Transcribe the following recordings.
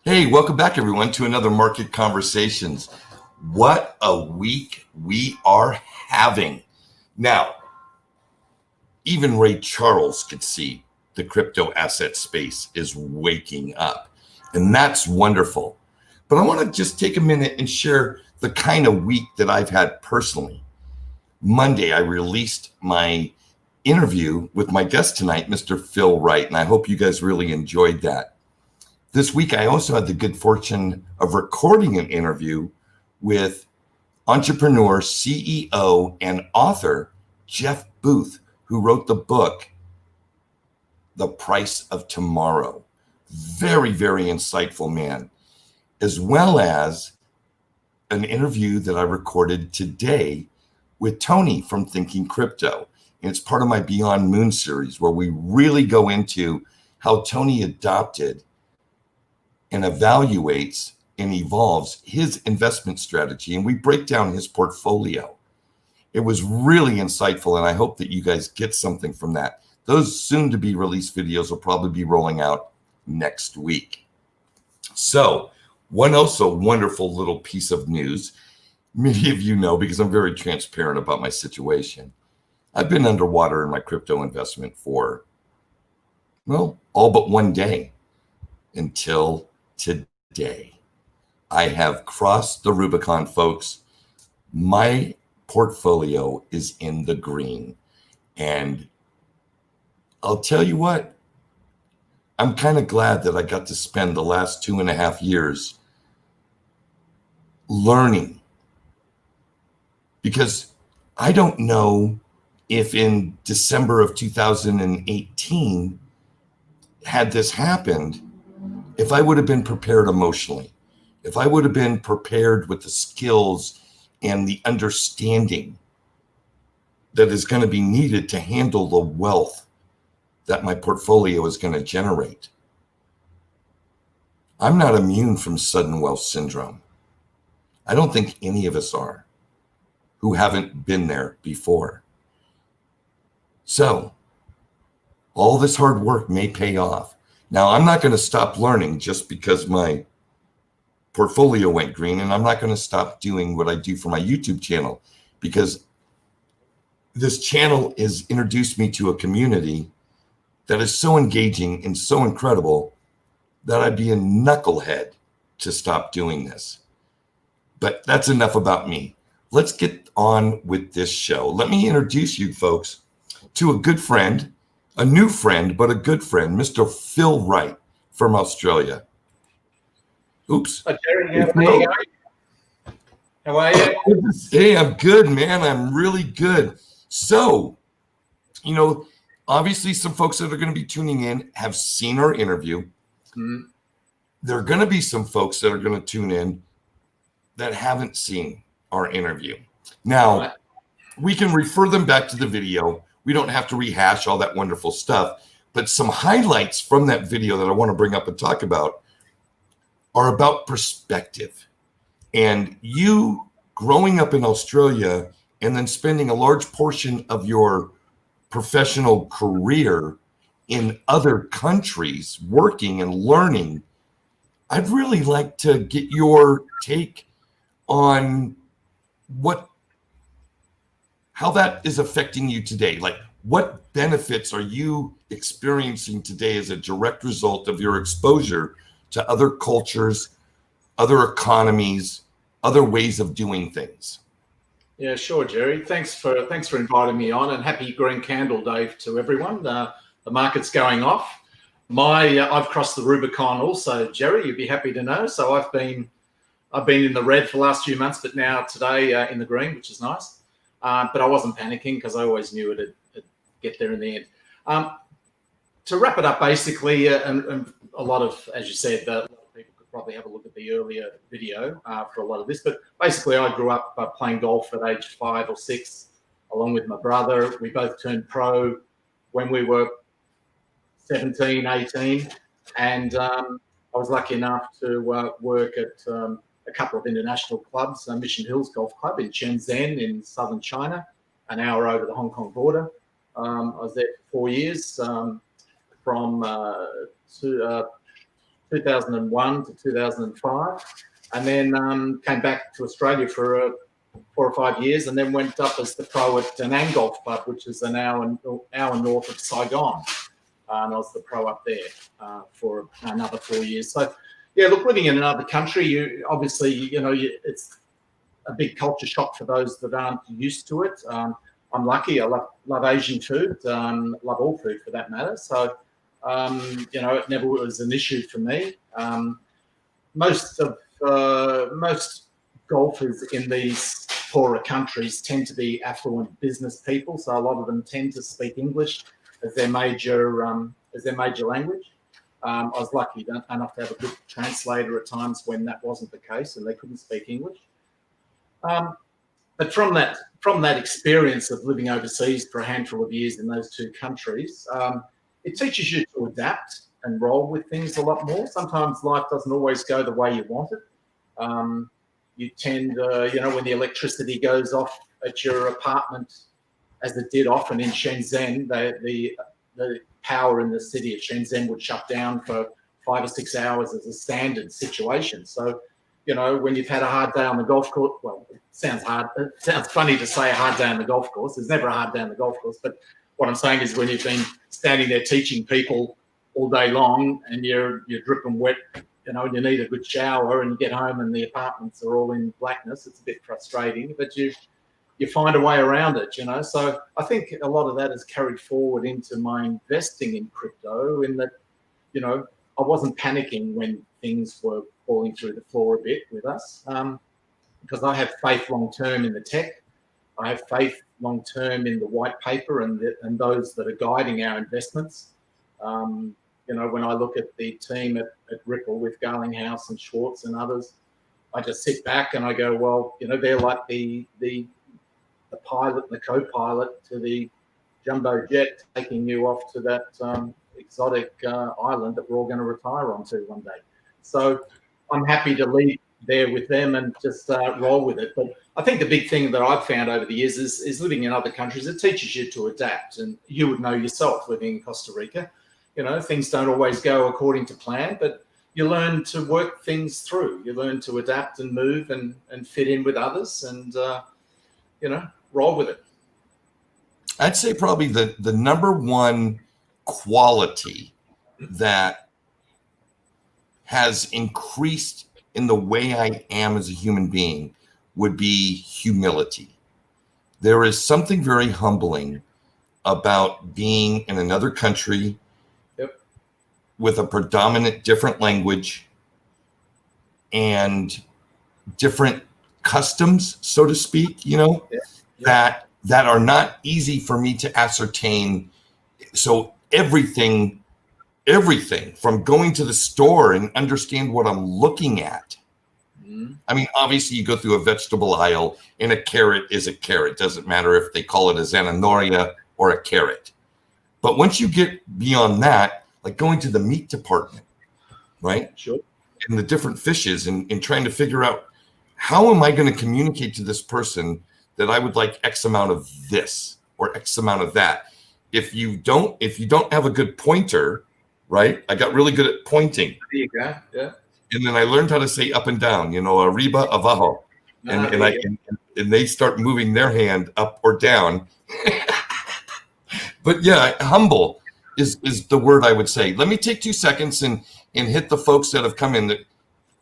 Hey, welcome back, everyone, to another Market Conversations. What a week we are having. Now, even Ray Charles could see the crypto asset space is waking up, and that's wonderful. But I want to just take a minute and share the kind of week that I've had personally. Monday, I released my interview with my guest tonight, Mr. Phil Wright, and I hope you guys really enjoyed that. This week, I also had the good fortune of recording an interview with entrepreneur, CEO, and author Jeff Booth, who wrote the book, The Price of Tomorrow. Very, very insightful man, as well as an interview that I recorded today with Tony from Thinking Crypto. And it's part of my Beyond Moon series, where we really go into how Tony adopted and evaluates and evolves his investment strategy, and we break down his portfolio. It was really insightful, and I hope that you guys get something from that. Those soon to be released videos will probably be rolling out next week. So, one also wonderful little piece of news, many of you know because I'm very transparent about my situation. I've been underwater in my crypto investment for, well, all but one day until today. I have crossed the Rubicon, folks. My portfolio is in the green. And I'll tell you what, I'm kind of glad that I got to spend the last 2.5 years learning, because I don't know if in December of 2018, had this happened, if I would have been prepared emotionally, if I would have been prepared with the skills and the understanding that is going to be needed to handle the wealth that my portfolio is going to generate. I'm not immune from sudden wealth syndrome. I don't think any of us are who haven't been there before. So all this hard work may pay off. Now, I'm not going to stop learning just because my portfolio went green, and I'm not going to stop doing what I do for my YouTube channel, because this channel has introduced me to a community that is so engaging and so incredible that I'd be a knucklehead to stop doing this. But that's enough about me. Let's get on with this show. Let me introduce you folks to a good friend, a new friend, but a good friend, Mr. Phil Wright from Australia. Oops. Hi, Jerry. How are you? Hey, I'm good, man. I'm really good. So, obviously some folks that are going to be tuning in have seen our interview. Mm-hmm. There are going to be some folks that are going to tune in that haven't seen our interview. Now, we can refer them back to the video. We don't have to rehash all that wonderful stuff, but some highlights from that video that I want to bring up and talk about are about perspective. And you growing up in Australia and then spending a large portion of your professional career in other countries working and learning, I'd really like to get your take on how that is affecting you today. Like, what benefits are you experiencing today as a direct result of your exposure to other cultures, other economies, other ways of doing things? Yeah, sure, Jerry. Thanks for inviting me on, and happy Green Candle Day to everyone. The market's going off. I've crossed the Rubicon also, Jerry. You'd be happy to know. So I've been in the red for the last few months, but now today in the green, which is nice. But I wasn't panicking because I always knew it'd get there in the end. To wrap it up, basically, and a lot of, as you said, a lot of people could probably have a look at the earlier video for a lot of this. But basically, I grew up playing golf at age 5 or 6, along with my brother. We both turned pro when we were 17, 18. And I was lucky enough to work at a couple of international clubs, Mission Hills Golf Club in Shenzhen in southern China, an hour over the Hong Kong border. I was there for 4 years, from 2001 to 2005, and then came back to Australia for 4 or 5 years, and then went up as the pro at Danang Golf Club, which is an hour north of Saigon. And I was the pro up there for another 4 years. So, yeah, look, living in another country, it's a big culture shock for those that aren't used to it. I'm lucky. I love Asian food, love all food for that matter. So, it never was an issue for me. Most golfers in these poorer countries tend to be affluent business people, so a lot of them tend to speak English as their major language. I was lucky enough to have a good translator at times when that wasn't the case and they couldn't speak English. But from that experience of living overseas for a handful of years in those two countries, it teaches you to adapt and roll with things a lot more. Sometimes life doesn't always go the way you want it. You tend, when the electricity goes off at your apartment, as it did often in Shenzhen, the power in the city of Shenzhen would shut down for 5 or 6 hours as a standard situation. So, when you've had a hard day on the golf course, well, it sounds funny to say a hard day on the golf course. There's never a hard day on the golf course. But what I'm saying is when you've been standing there teaching people all day long and you're dripping wet, and you need a good shower, and you get home and the apartments are all in blackness, it's a bit frustrating, but you find a way around it, So I think a lot of that is carried forward into my investing in crypto, in that, I wasn't panicking when things were falling through the floor a bit with us, because I have faith long-term in the tech. I have faith long-term in the white paper and those that are guiding our investments. When I look at the team at Ripple with Garlinghouse and Schwartz and others, I just sit back and I go, well, they're like the pilot and the co-pilot to the jumbo jet taking you off to that exotic island that we're all going to retire onto one day. So I'm happy to leave there with them and just roll with it. But I think the big thing that I've found over the years is living in other countries, it teaches you to adapt. And you would know yourself living in Costa Rica, things don't always go according to plan, but you learn to work things through. You learn to adapt and move and fit in with others and, roll with it. I'd say probably the number one quality that has increased in the way I am as a human being would be humility. There is something very humbling about being in another country with a predominant different language and different customs, so to speak, that are not easy for me to ascertain. So everything from going to the store and understand what I'm looking at. I mean, obviously you go through a vegetable aisle and a carrot is a carrot. Doesn't matter if they call it a zanahoria or a carrot. But once you get beyond that, like going to the meat department, right? Sure. And the different fishes and trying to figure out how am I going to communicate to this person that I would like X amount of this or X amount of that. If you don't have a good pointer, right? I got really good at pointing. There you go. Yeah. And then I learned how to say up and down, arriba, abajo. And they start moving their hand up or down. But yeah, humble is the word I would say. Let me take 2 seconds and hit the folks that have come in.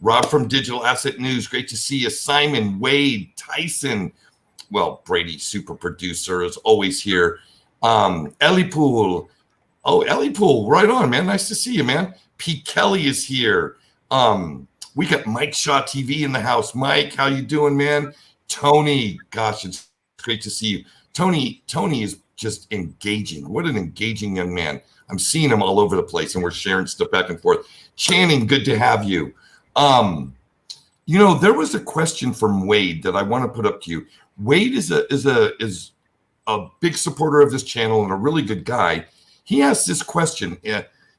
Rob from Digital Asset News, great to see you. Simon, Wade, Tyson. Well, Brady, super producer, is always here. Elipool. Oh, Elipool, right on, man. Nice to see you, man. Pete Kelly is here. We got Mike Shaw TV in the house. Mike, how you doing, man? Tony, gosh, it's great to see you. Tony is just engaging. What an engaging young man. I'm seeing him all over the place and we're sharing stuff back and forth. Channing, good to have you. There was a question from Wade that I want to put up to you. Wade is a big supporter of this channel and a really good guy. He asked this question.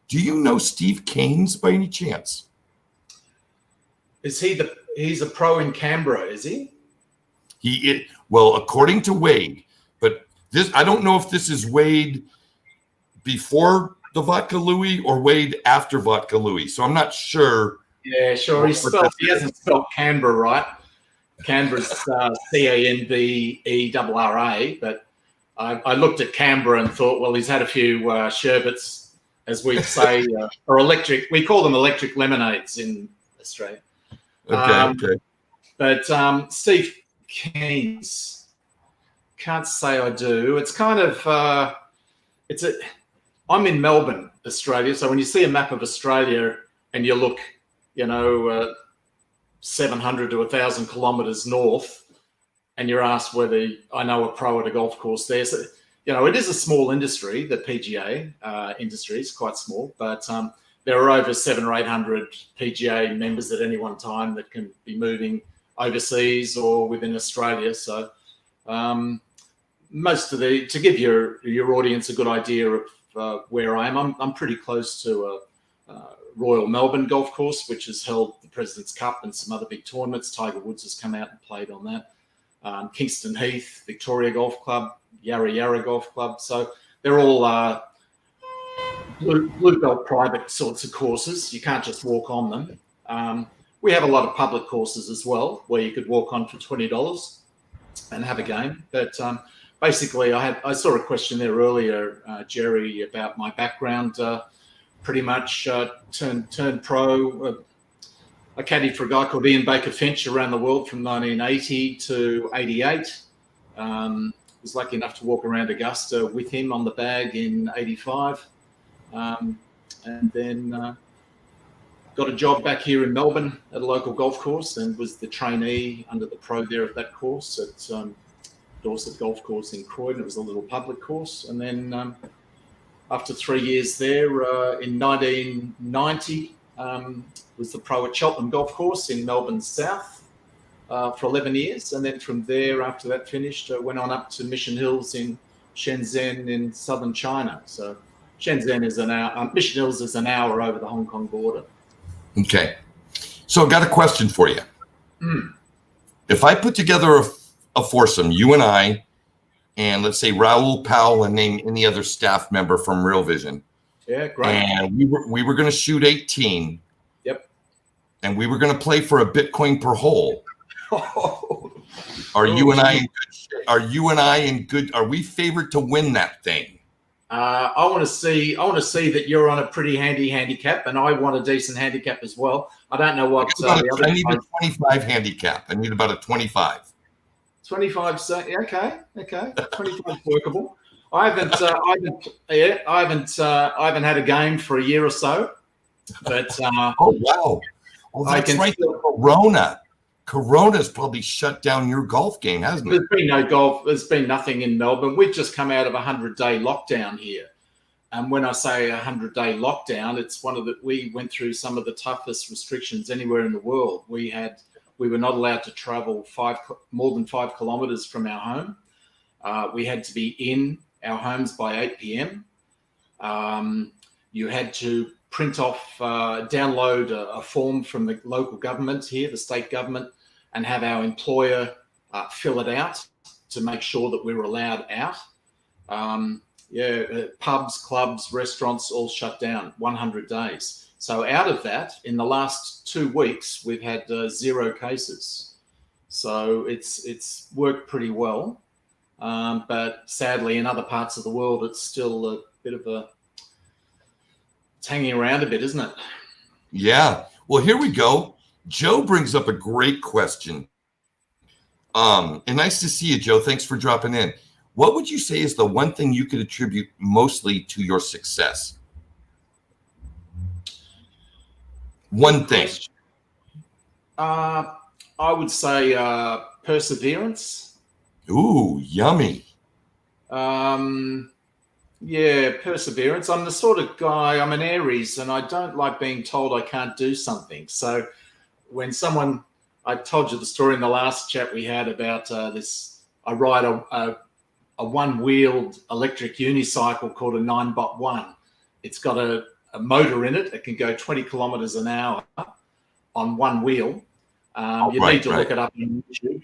Do you know Steve Keynes by any chance? He's a pro in Canberra, is he? Well, according to Wade, but this, I don't know if this is Wade before the Vodka Louie or Wade after Vodka Louie. So I'm not sure. Yeah, sure. He hasn't spelled Canberra right. Canberra's Canberra, but I looked at Canberra and thought, well, he's had a few sherbets, as we say, or electric. We call them electric lemonades in Australia. Okay. But Steve Keynes, can't say I do. It's kind of I'm in Melbourne, Australia. So when you see a map of Australia and you look, 700 to 1,000 kilometres north, and you're asked whether I know a pro at a golf course there. So, it is a small industry, the PGA industry is quite small, but there are over 700 or 800 PGA members at any one time that can be moving overseas or within Australia. So to give your audience a good idea of where I am, I'm pretty close to Royal Melbourne Golf Course, which has held the President's Cup and some other big tournaments. Tiger Woods has come out and played on that. Kingston Heath, Victoria Golf Club, Yarra Yarra Golf Club. So they're all blue belt private sorts of courses. You can't just walk on them. We have a lot of public courses as well, where you could walk on for $20 and have a game. But basically, I saw a question there earlier, Jerry, about my background. Pretty much turned pro. I caddied for a guy called Ian Baker Finch around the world from 1980 to 88. Was lucky enough to walk around Augusta with him on the bag in 85. And then got a job back here in Melbourne at a local golf course and was the trainee under the pro there at that course at Dorset Golf Course in Croydon. It was a little public course. And then after 3 years there, in 1990, was the pro at Cheltenham Golf Course in Melbourne South for 11 years. And then from there, after that finished, went on up to Mission Hills in Shenzhen in southern China. So Shenzhen is an hour, Mission Hills is an hour over the Hong Kong border. Okay. So I've got a question for you. If I put together a foursome, you and I, and let's say Raoul Powell and name any other staff member from Real Vision. Yeah, great. And we were going to shoot 18. Yep. And we were going to play for a Bitcoin per hole. Are you and I in good shape? Are we favored to win that thing? I want to see that you're on a pretty handy handicap, and I want a decent handicap as well. I don't know what I need a 25 handicap. I need about a 25. 25. So okay. 25 workable. I haven't had a game for a year or so, but oh wow! Oh, that's right. Corona's probably shut down your golf game, hasn't it? There's been no golf. There's been nothing in Melbourne. We've just come out of a 100-day lockdown here. And when I say a 100-day lockdown, it's we went through some of the toughest restrictions anywhere in the world. We were not allowed to travel more than 5 kilometres from our home. We had to be in our homes by 8 p.m. You had to print off, download a form from the local government here, the state government, and have our employer fill it out to make sure that we were allowed out. Pubs, clubs, restaurants all shut down 100 days. So out of that, in the last 2 weeks, we've had 0 cases. So it's worked pretty well. But sadly, in other parts of the world, it's still a bit of it's hanging around a bit, isn't it? Yeah. Well, here we go. Joe brings up a great question. And nice to see you, Joe. Thanks for dropping in. What would you say is the one thing you could attribute mostly to your success? One thing. I would say perseverance. Ooh, yummy. Perseverance. I'm the sort of guy, I'm an Aries, and I don't like being told I can't do something. So when I told you the story in the last chat we had about this, I ride a one-wheeled electric unicycle called a 9-bot-1. It's got a motor in it. It can go 20 kilometers an hour on one wheel. Need to look it up on YouTube.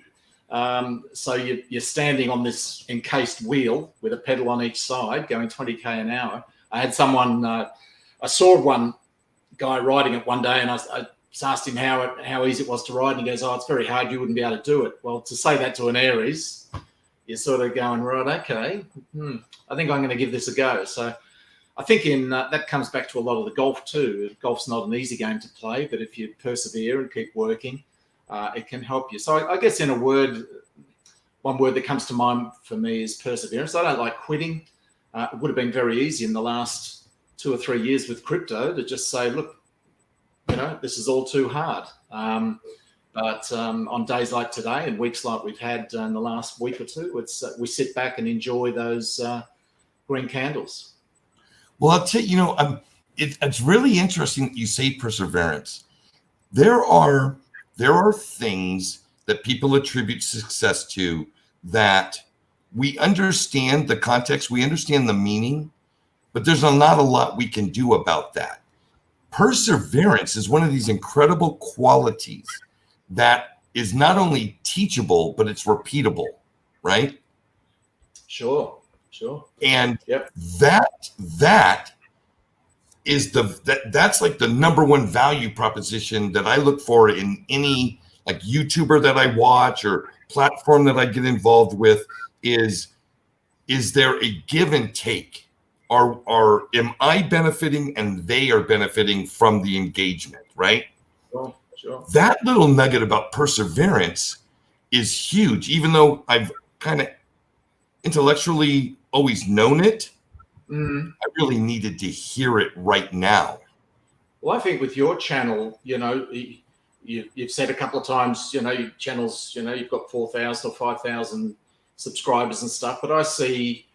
So you're standing on this encased wheel with a pedal on each side going 20k an hour, I had someone, I saw one guy riding it one day, and I just asked him how easy it was to ride, and he goes, "Oh, it's very hard. You wouldn't be able to do it." Well, to say that to an Aries, you're sort of going, right, okay, I think I'm going to give this a go. So I think that comes back to a lot of the golf too. Golf's not an easy game to play, but if you persevere and keep working, it can help you. So I guess in a word, one word that comes to mind for me is perseverance. I don't like quitting. It would have been very easy in the last 2 or 3 years with crypto to just say, look, this is all too hard. But on days like today and weeks like we've had in the last week or two, it's we sit back and enjoy those green candles. Well, I'll tell you, it's really interesting that you say perseverance. There are things that people attribute success to that we understand the context, we understand the meaning, but there's not a lot we can do about that. Perseverance is one of these incredible qualities that is not only teachable, but it's repeatable, right? Sure. And yep. that is that's like the number one value proposition that I look for in any like YouTuber that I watch or platform that I get involved with is there a give and take? Am I benefiting and they are benefiting from the engagement, right? Sure. That little nugget about perseverance is huge, even though I've kind of intellectually always known it. I really needed to hear it right now. Well, I think with your channel, you've said a couple of times, your channels, you've got 4,000 or 5,000 subscribers and stuff, but I see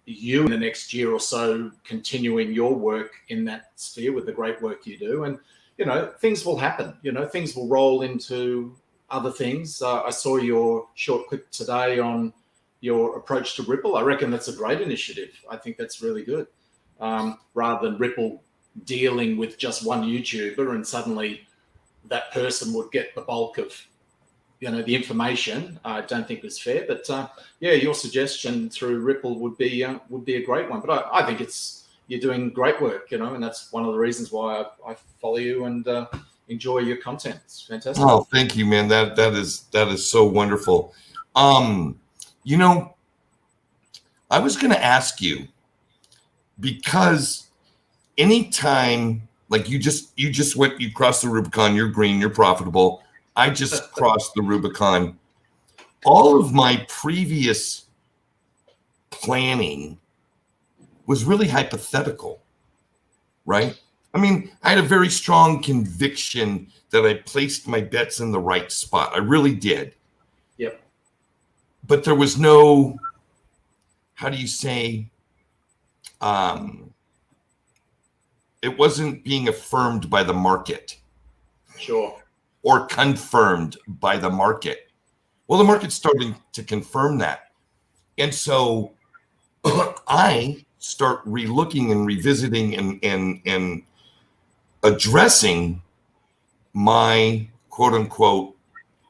you in the next year or so continuing your work in that sphere with the great work you do. And, things will happen, things will roll into other things. I saw your short clip today on your approach to Ripple. I reckon that's a great initiative. I think that's really good. Rather than Ripple dealing with just one YouTuber and suddenly that person would get the bulk of, the information. I don't think was fair, but your suggestion through Ripple would be a great one. But I think you're doing great work, and that's one of the reasons why I follow you and enjoy your content. It's fantastic. Oh, thank you, man. That is so wonderful. I was going to ask you, because anytime, like you crossed the Rubicon, you're green, you're profitable. I just crossed the Rubicon. All of my previous planning was really hypothetical, right? I mean, I had a very strong conviction that I placed my bets in the right spot. I really did. Yep. But there was no, how do you say, it wasn't being affirmed by the market. Sure. Or confirmed by the market. Well, the market's starting to confirm that. And so I start relooking and revisiting and addressing my quote unquote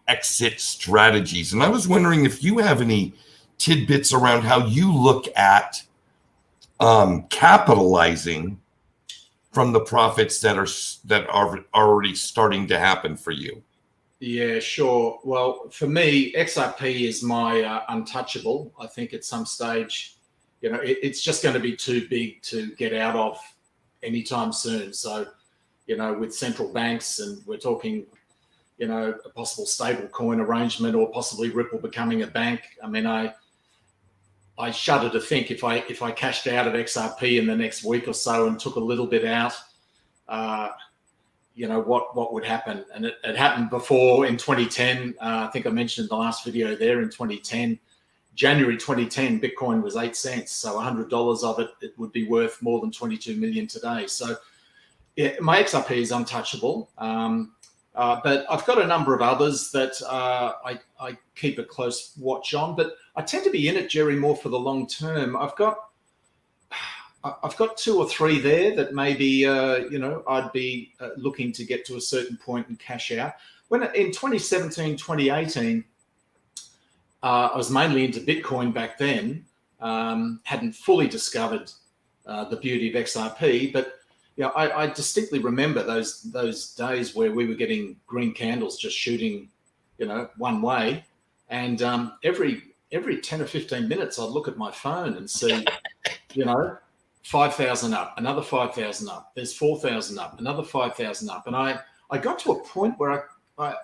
exit strategies. And I was wondering if you have any tidbits around how you look at capitalizing from the profits that are already starting to happen for you. Yeah, sure. Well, for me, XRP is my untouchable. I think at some stage, it's just going to be too big to get out of anytime soon. So, with central banks, and we're talking, a possible stable coin arrangement or possibly Ripple becoming a bank. I mean, I shudder to think if I cashed out of XRP in the next week or so and took a little bit out, what would happen? And it happened before in 2010. I think I mentioned in the last video there in 2010, January 2010, Bitcoin was 8 cents. So $100 of it would be worth more than 22 million today. So yeah, my XRP is untouchable. But I've got a number of others that I keep a close watch on, but I tend to be in it, Jerry, more for the long term. I've got 2 or 3 there that maybe, I'd be looking to get to a certain point and cash out. When in 2017, 2018, I was mainly into Bitcoin back then, hadn't fully discovered the beauty of XRP. But I distinctly remember those days where we were getting green candles just shooting, one way, and every 10 or 15 minutes I'd look at my phone and see, 5,000 up, another 5,000 up. There's 4,000 up, another 5,000 up, and I got to a point where I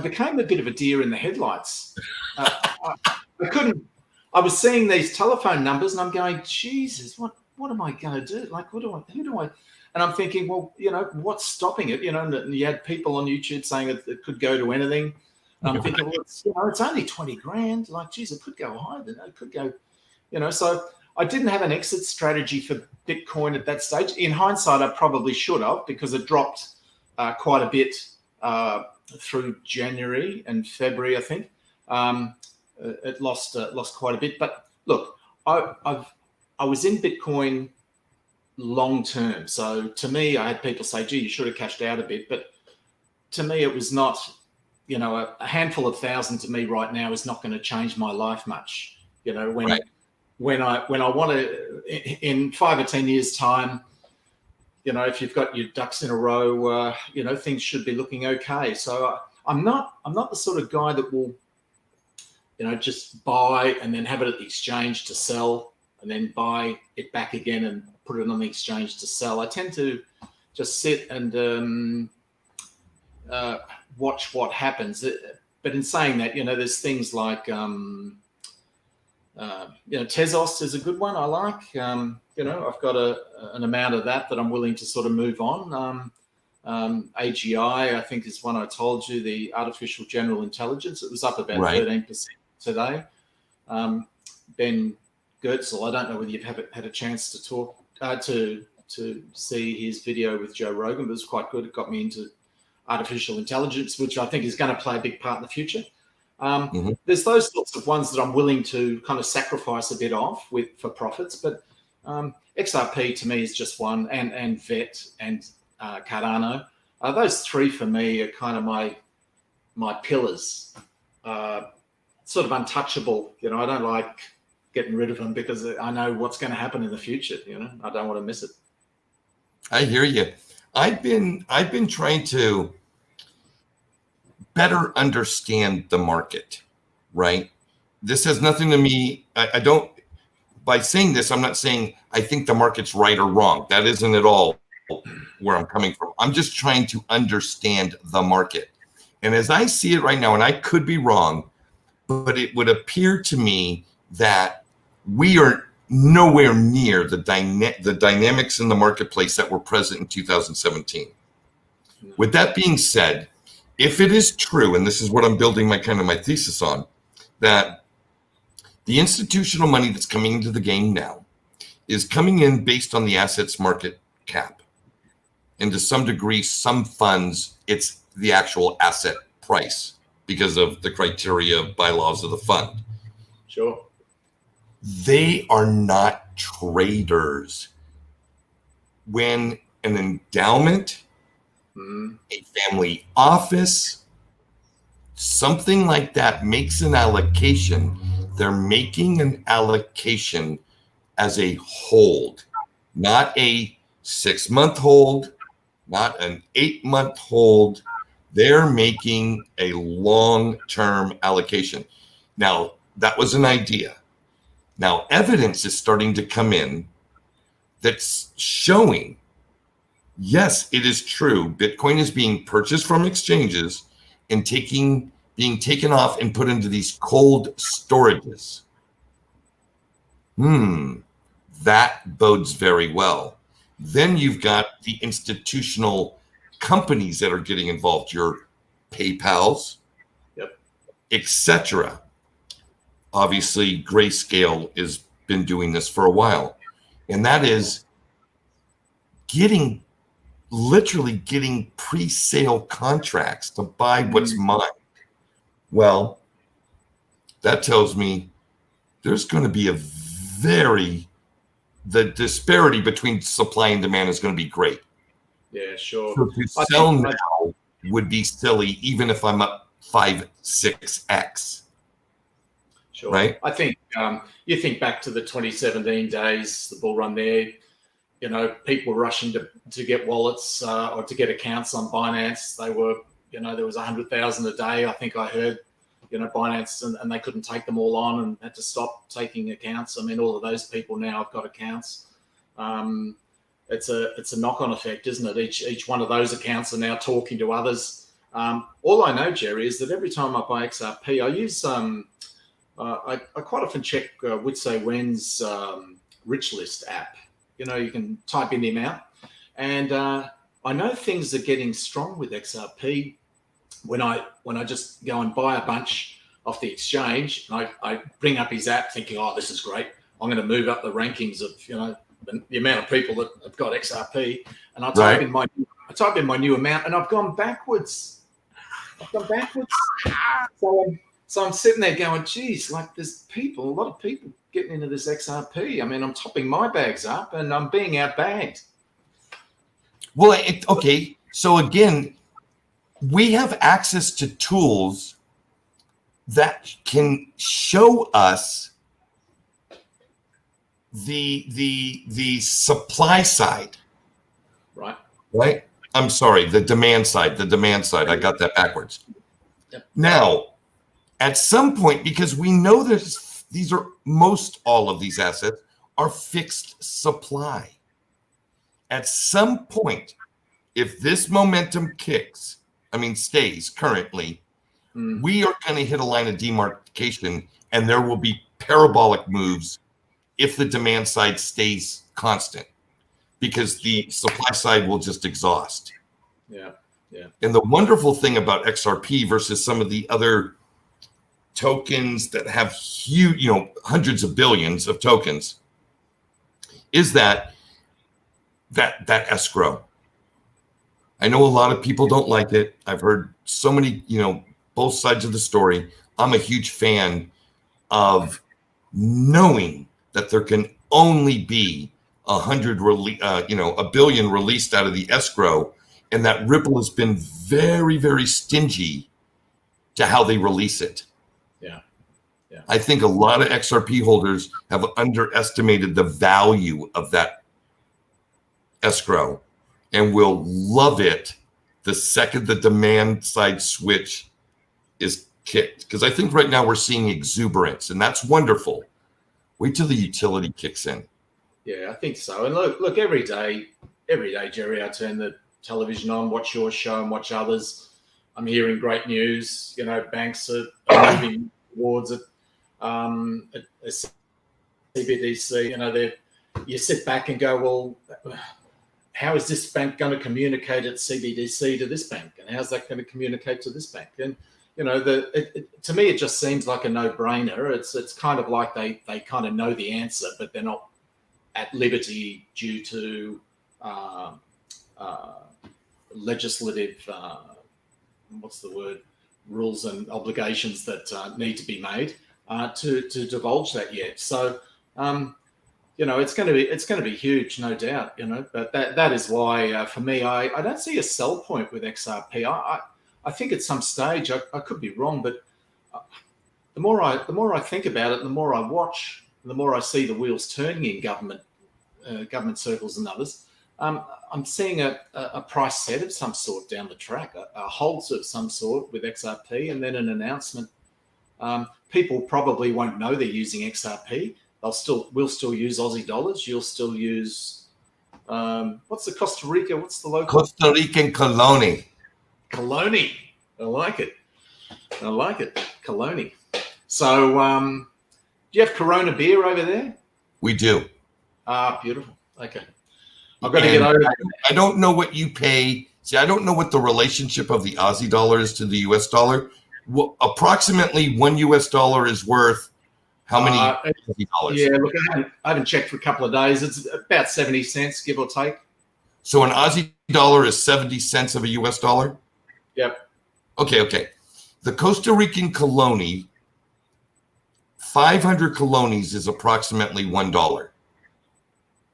became a bit of a deer in the headlights. I couldn't. I was seeing these telephone numbers, and I'm going, Jesus, what am I going to do? Like, who do I? And I'm thinking, well, what's stopping it? And you had people on YouTube saying it could go to anything. And I'm thinking, well, it's only 20 grand. Like, geez, it could go higher than that. It could go, So I didn't have an exit strategy for Bitcoin at that stage. In hindsight, I probably should have, because it dropped quite a bit through January and February, I think. It lost quite a bit. But look, I was in Bitcoin long term. So to me, I had people say, gee, you should have cashed out a bit. But to me, it was not, a handful of thousand to me right now is not going to change my life much. When I want to, in 5 or 10 years time, if you've got your ducks in a row, things should be looking okay. So I'm not the sort of guy that will, just buy and then have it at the exchange to sell, and then buy it back again and put it on the exchange to sell. I tend to just sit and watch what happens. But in saying that, there's things like, Tezos is a good one I like. I've got an amount of that I'm willing to sort of move on. AGI, I think, is one I told you, the artificial general intelligence. It was up about 13% today. Ben Goertzel, I don't know whether you've had a chance to talk to see his video with Joe Rogan, but it was quite good. It got me into artificial intelligence, which I think is going to play a big part in the future. There's those sorts of ones that I'm willing to kind of sacrifice a bit of for profits, but XRP to me is just one, and VET and Cardano. Those three for me are kind of my pillars. Sort of untouchable. I don't like getting rid of them because I know what's going to happen in the future. I don't want to miss it. I hear you. I've been trying to better understand the market, right? This has nothing to me. I don't, by saying this, I'm not saying I think the market's right or wrong. That isn't at all where I'm coming from. I'm just trying to understand the market. And as I see it right now, and I could be wrong, but it would appear to me that we are nowhere near the dynamics in the marketplace that were present in 2017. With that being said, if it is true, and this is what I'm building my thesis on, that the institutional money that's coming into the game now is coming in based on the assets market cap. And to some degree, some funds, it's the actual asset price because of the criteria bylaws of the fund. Sure. They are not traders. When an endowment, a family office, something like that makes an allocation, they're making an allocation as a hold, not a 6-month hold, not an 8-month hold. They're making a long-term allocation. Now, that was an idea. Now, evidence is starting to come in that's showing, yes, it is true. Bitcoin is being purchased from exchanges and being taken off and put into these cold storages. That bodes very well. Then you've got the institutional companies that are getting involved, your PayPals, etc. Obviously, Grayscale has been doing this for a while, and that is literally getting pre-sale contracts to buy what's mined. Well, that tells me there's going to be the disparity between supply and demand is going to be great. Yeah, sure. So to sell now would be silly, even if I'm up 5-6x. Sure. right? I think you think back to the 2017 days, the bull run there. You know, people were rushing to get wallets or to get accounts on Binance. They were, you know, there was 100,000 a day. I think I heard, you know, Binance, and they couldn't take them all on and had to stop taking accounts. I mean, all of those people now have got accounts. It's a knock-on effect, isn't it? Each one of those accounts are now talking to others. All I know, Jerry, is that every time I buy XRP, I use I quite often check Witsay Wen's Rich List app. You know, you can type in the amount, and I know things are getting strong with XRP when I just go and buy a bunch off the exchange. And I bring up his app, thinking, oh, this is great. I'm going to move up the rankings of, you know, the amount of people that have got XRP, and I type in my new amount, and I've gone backwards. So I'm sitting there going, geez, like there's a lot of people getting into this XRP. I mean, I'm topping my bags up and I'm being outbagged. Well, okay. So again, we have access to tools that can show us the supply side. Right. I'm sorry, the demand side. I got that backwards. Yep. Now, at some point, because we know these are all of these assets are fixed supply. At some point, if this momentum stays currently, we are going to hit a line of demarcation, and there will be parabolic moves if the demand side stays constant, because the supply side will just exhaust. Yeah. And the wonderful thing about XRP versus some of the other tokens that have huge, hundreds of billions of tokens, is that escrow. I know a lot of people don't like it. I've heard so many, both sides of the story. I'm a huge fan of knowing that there can only be a billion released out of the escrow, and that Ripple has been very, very stingy to how they release it. Yeah. I think a lot of XRP holders have underestimated the value of that escrow and will love it the second the demand side switch is kicked. Because I think right now we're seeing exuberance, and that's wonderful. Wait till the utility kicks in. Yeah, I think so. And look, every day, Jerry, I turn the television on, watch your show and watch others. I'm hearing great news. Banks are moving towards it. A CBDC, you sit back and go, well, how is this bank going to communicate its CBDC to this bank? And how's that going to communicate to this bank? And, to me, it just seems like a no-brainer. It's kind of like they kind of know the answer, but they're not at liberty due to legislative, rules and obligations that need to be made to divulge that yet. So, it's going to be huge, no doubt. But that is why for me, I don't see a sell point with XRP. I think at some stage I could be wrong, but the more I think about it, the more I watch, the more I see the wheels turning in government circles and others. I'm seeing a price set of some sort down the track, a hold of some sort with XRP, and then an announcement. People probably won't know they're using XRP. We'll still use Aussie dollars. You'll still use what's the Costa Rica? What's the local? Costa Rican Colony. Colony. I like it. Colony. So, do you have Corona beer over there? We do. Beautiful. Okay. I've got to get over there. I don't know what you pay. See, I don't know what the relationship of the Aussie dollar is to the US dollar. Well, approximately $1 US is worth how many Aussie dollars? Yeah, look, I haven't checked for a couple of days. It's about 70 cents, give or take. So an Aussie dollar is 70 cents of a US dollar? Yep. Okay. The Costa Rican colony, 500 colonies is approximately $1.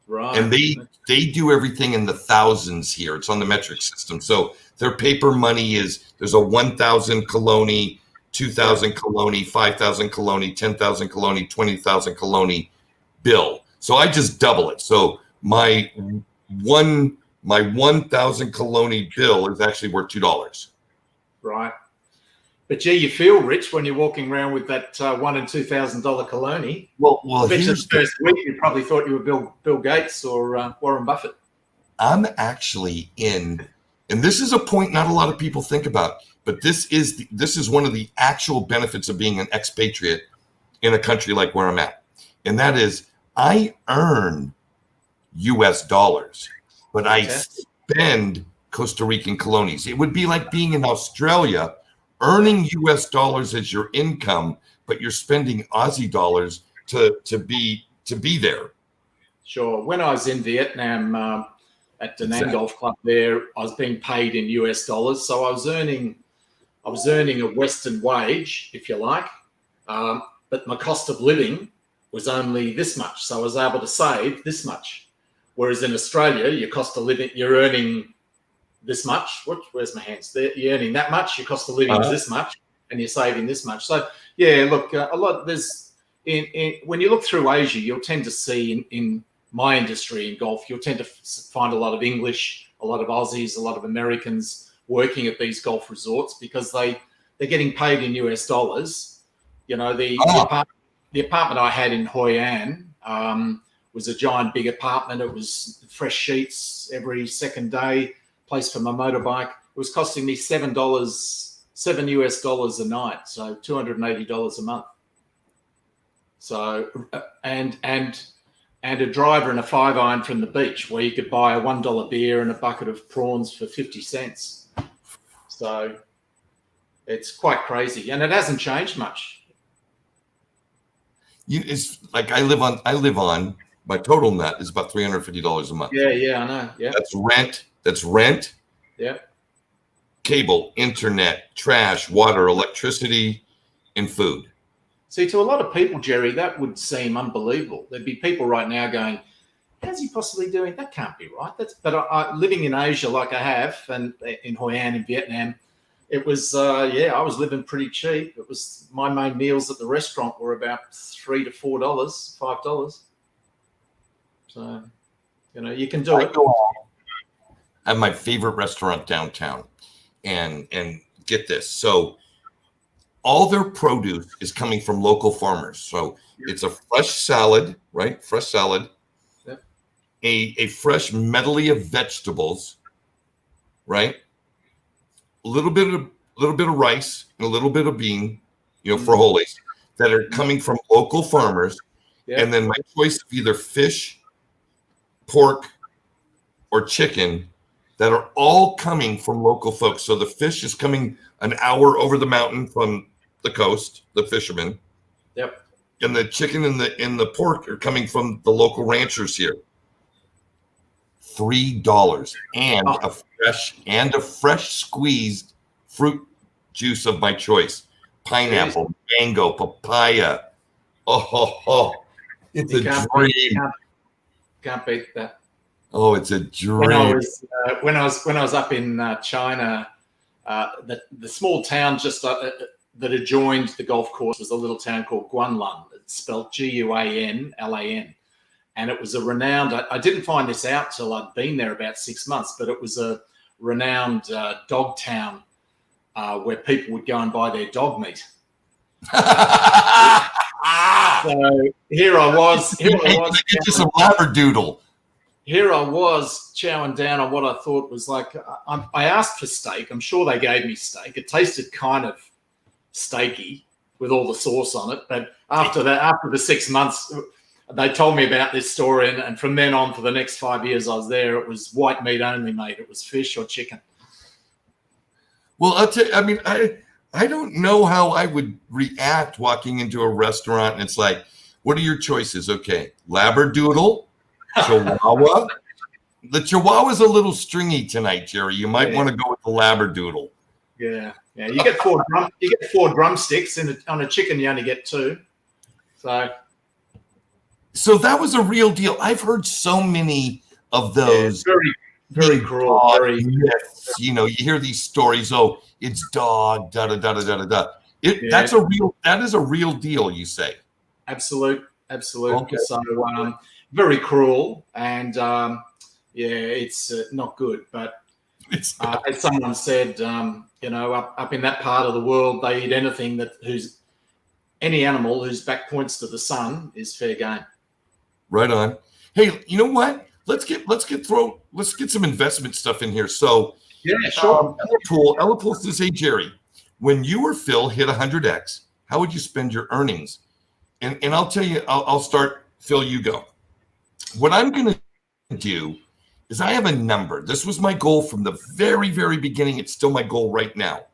Right. And they do everything in the thousands here. It's on the metric system. So their paper money there's a 1,000 colony 2,000 colonie, 5,000 colonie, 10,000 colonie, 20,000 colonie bill. So I just double it. So my 1,000 colonie bill is actually worth $2. Right. But gee, you feel rich when you're walking around with that $1,000 and $2,000 colonie. Well, I bet you the first week you probably thought you were Bill Gates or Warren Buffett. I'm actually in, and this is a point not a lot of people think about, but this is one of the actual benefits of being an expatriate in a country like where I'm at, and that is I earn U.S. dollars, but I spend Costa Rican colonies. It would be like being in Australia, earning U.S. dollars as your income, but you're spending Aussie dollars to be there. Sure. When I was in Vietnam at Da Nang Golf Club there, I was being paid in US dollars, so I was earning a Western wage, if you like, but my cost of living was only this much, so I was able to save this much. Whereas in Australia, your cost of living, you're earning this much. Where's my hands? You're earning that much. Your cost of living is this much, and you're saving this much. So yeah, look, a lot. There's when you look through Asia, you'll tend to see in my industry in golf, you'll tend to find a lot of English, a lot of Aussies, a lot of Americans working at these golf resorts because they're getting paid in US dollars. You know, the apartment I had in Hoi An was a giant big apartment. It was fresh sheets every second day, place for my motorbike. It was costing me $7 US dollars a night, so $280 a month. So and a driver and a 5-iron from the beach where you could buy a $1 beer and a bucket of prawns for 50 cents. So it's quite crazy, and it hasn't changed much. It's like I live on my total net is about $350 a month. Yeah, I know. Yeah. That's rent. Yeah. Cable, internet, trash, water, electricity, and food. See, to a lot of people, Jerry, that would seem unbelievable. There'd be people right now going, how's he possibly doing? That can't be right. But I living in Asia like I have, and in Hoi An in Vietnam, it was, I was living pretty cheap. It was my main meals at the restaurant were about $3 to $4, $5. So, you know, you can do it. I have my favorite restaurant downtown, and get this. So all their produce is coming from local farmers. So it's a fresh salad, right? Fresh salad, a fresh medley of vegetables, right? A little bit of rice and a little bit of bean, frijoles that are coming from local farmers. Yeah. And then my choice of either fish, pork, or chicken that are all coming from local folks. So the fish is coming an hour over the mountain from the coast, the fishermen. Yep. And the chicken and the pork are coming from the local ranchers here. $3 and a fresh squeezed fruit juice of my choice. Pineapple, mango, papaya. It's a dream. Can't beat that. Oh, it's a dream. When I was up in China, the small town just that adjoined the golf course was a little town called Guanlan. It's spelled Guanlan. And it was a renowned, I didn't find this out till I'd been there about 6 months, but it was a renowned dog town where people would go and buy their dog meat. So here I was. Get you some labradoodle. Here I was chowing down on what I thought was like, I asked for steak. I'm sure they gave me steak. It tasted kind of steaky with all the sauce on it. But after the 6 months, they told me about this story. And from then on, for the next 5 years I was there, it was white meat only, mate. It was fish or chicken. Well, I'll tell you, I mean, I don't know how I would react walking into a restaurant and it's like, what are your choices? Okay, labradoodle, Chihuahua. The Chihuahua's a little stringy tonight, Jerry. You might want to go with the labradoodle. Yeah. You get four drumsticks, and on a chicken you only get 2. So that was a real deal. I've heard so many of those. Yeah, very cruel. Myths. You hear these stories. Oh, it's dog. Da da da da da da. Yeah, That is a real deal, you say. absolute. Okay. So very cruel, and yeah, it's not good. But It's as someone said, up in that part of the world, they eat anything who's any animal whose back points to the sun is fair game. right on. Hey, you know what? Let's get some investment stuff in here. So Yeah, sure. Ella Pool says, "Hey Jerry, when you or Phil hit 100x, how would you spend your earnings?" And I'll tell you, I'll start. Phil, you go. What I'm going to do is I have a number. This was my goal from the very, very beginning. It's still my goal right now.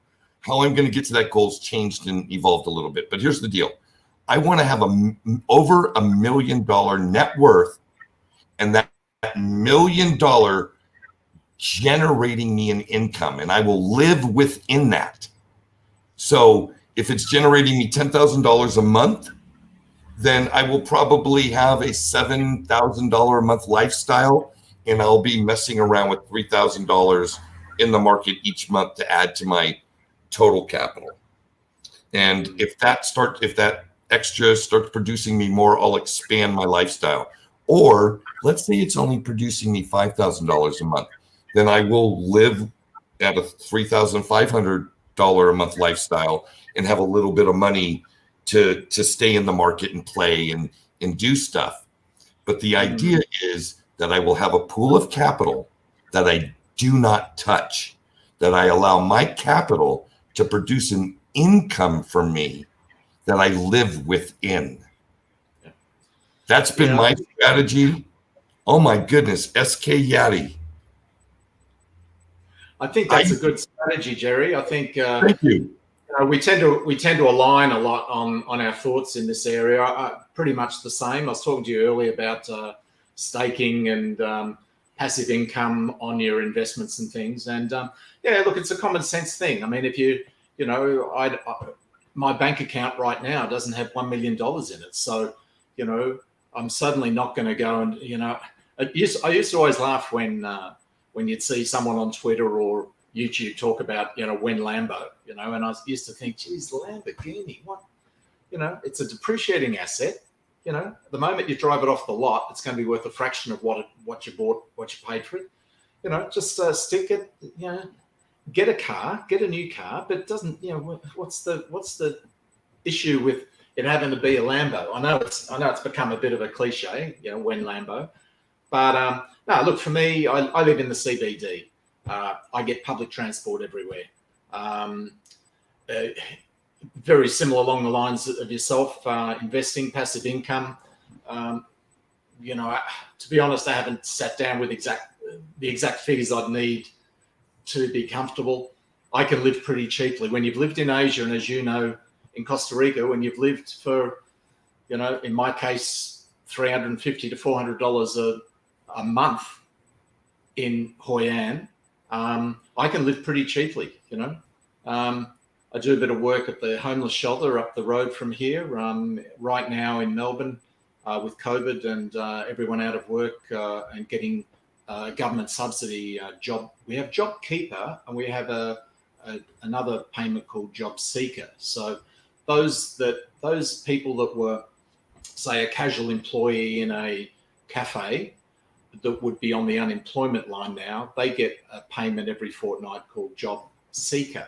How I'm going to get to that goal has changed and evolved a little bit. But here's the deal. I want to have over $1 million net worth, and that $1 million generating me an income, and I will live within that. So if it's generating me $10,000 a month, then I will probably have a $7,000 a month lifestyle, and I'll be messing around with $3,000 in the market each month to add to my total capital. And if that extra starts producing me more, I'll expand my lifestyle. Or let's say it's only producing me $5,000 a month, then I will live at a $3,500 a month lifestyle and have a little bit of money to stay in the market and play and do stuff. But the idea is that I will have a pool of capital that I do not touch, that I allow my capital to produce an income for me that I live within. That's been my strategy. Oh my goodness, SK Yati. I think that's a good strategy, Jerry. I think thank you. we tend to align a lot on our thoughts in this area. Pretty much the same. I was talking to you earlier about staking and passive income on your investments and things. And yeah, look, it's a common sense thing. I mean, if my bank account right now doesn't have $1 million in it, so I'm suddenly not going to go and I used to always laugh when you'd see someone on Twitter or YouTube talk about, when Lambo, and I used to think, geez, Lamborghini, what? It's a depreciating asset. The moment you drive it off the lot, it's going to be worth a fraction of what you bought, what you paid for it. Just stick it, get a car, get a new car, but it doesn't, what's the issue with it having to be a Lambo? I know it's become a bit of a cliche, when Lambo, but no, look, for me, I live in the CBD. I get public transport everywhere. Very similar along the lines of yourself, investing, passive income. To be honest, I haven't sat down with the exact figures I'd need to be comfortable. I can live pretty cheaply. When you've lived in Asia, and as you know, in Costa Rica, when you've lived for, in my case, $350 to $400 a month in Hoi An, I can live pretty cheaply. I do a bit of work at the homeless shelter up the road from here. Right now in Melbourne, with COVID and everyone out of work and getting government subsidy job. We have JobKeeper and we have another payment called Job Seeker. So those people that were, say, a casual employee in a cafe that would be on the unemployment line now, they get a payment every fortnight called Job Seeker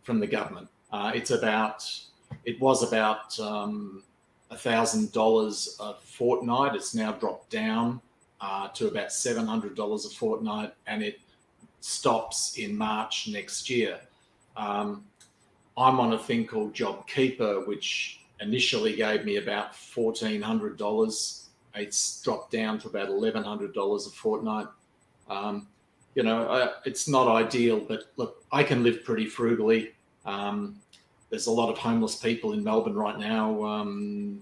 from the government. It was about $1,000 a fortnight. It's now dropped down to about $700 a fortnight, and it stops in March next year. I'm on a thing called JobKeeper, which initially gave me about $1,400. It's dropped down to about $1,100 a fortnight. It's not ideal, but look, I can live pretty frugally. There's a lot of homeless people in Melbourne right now,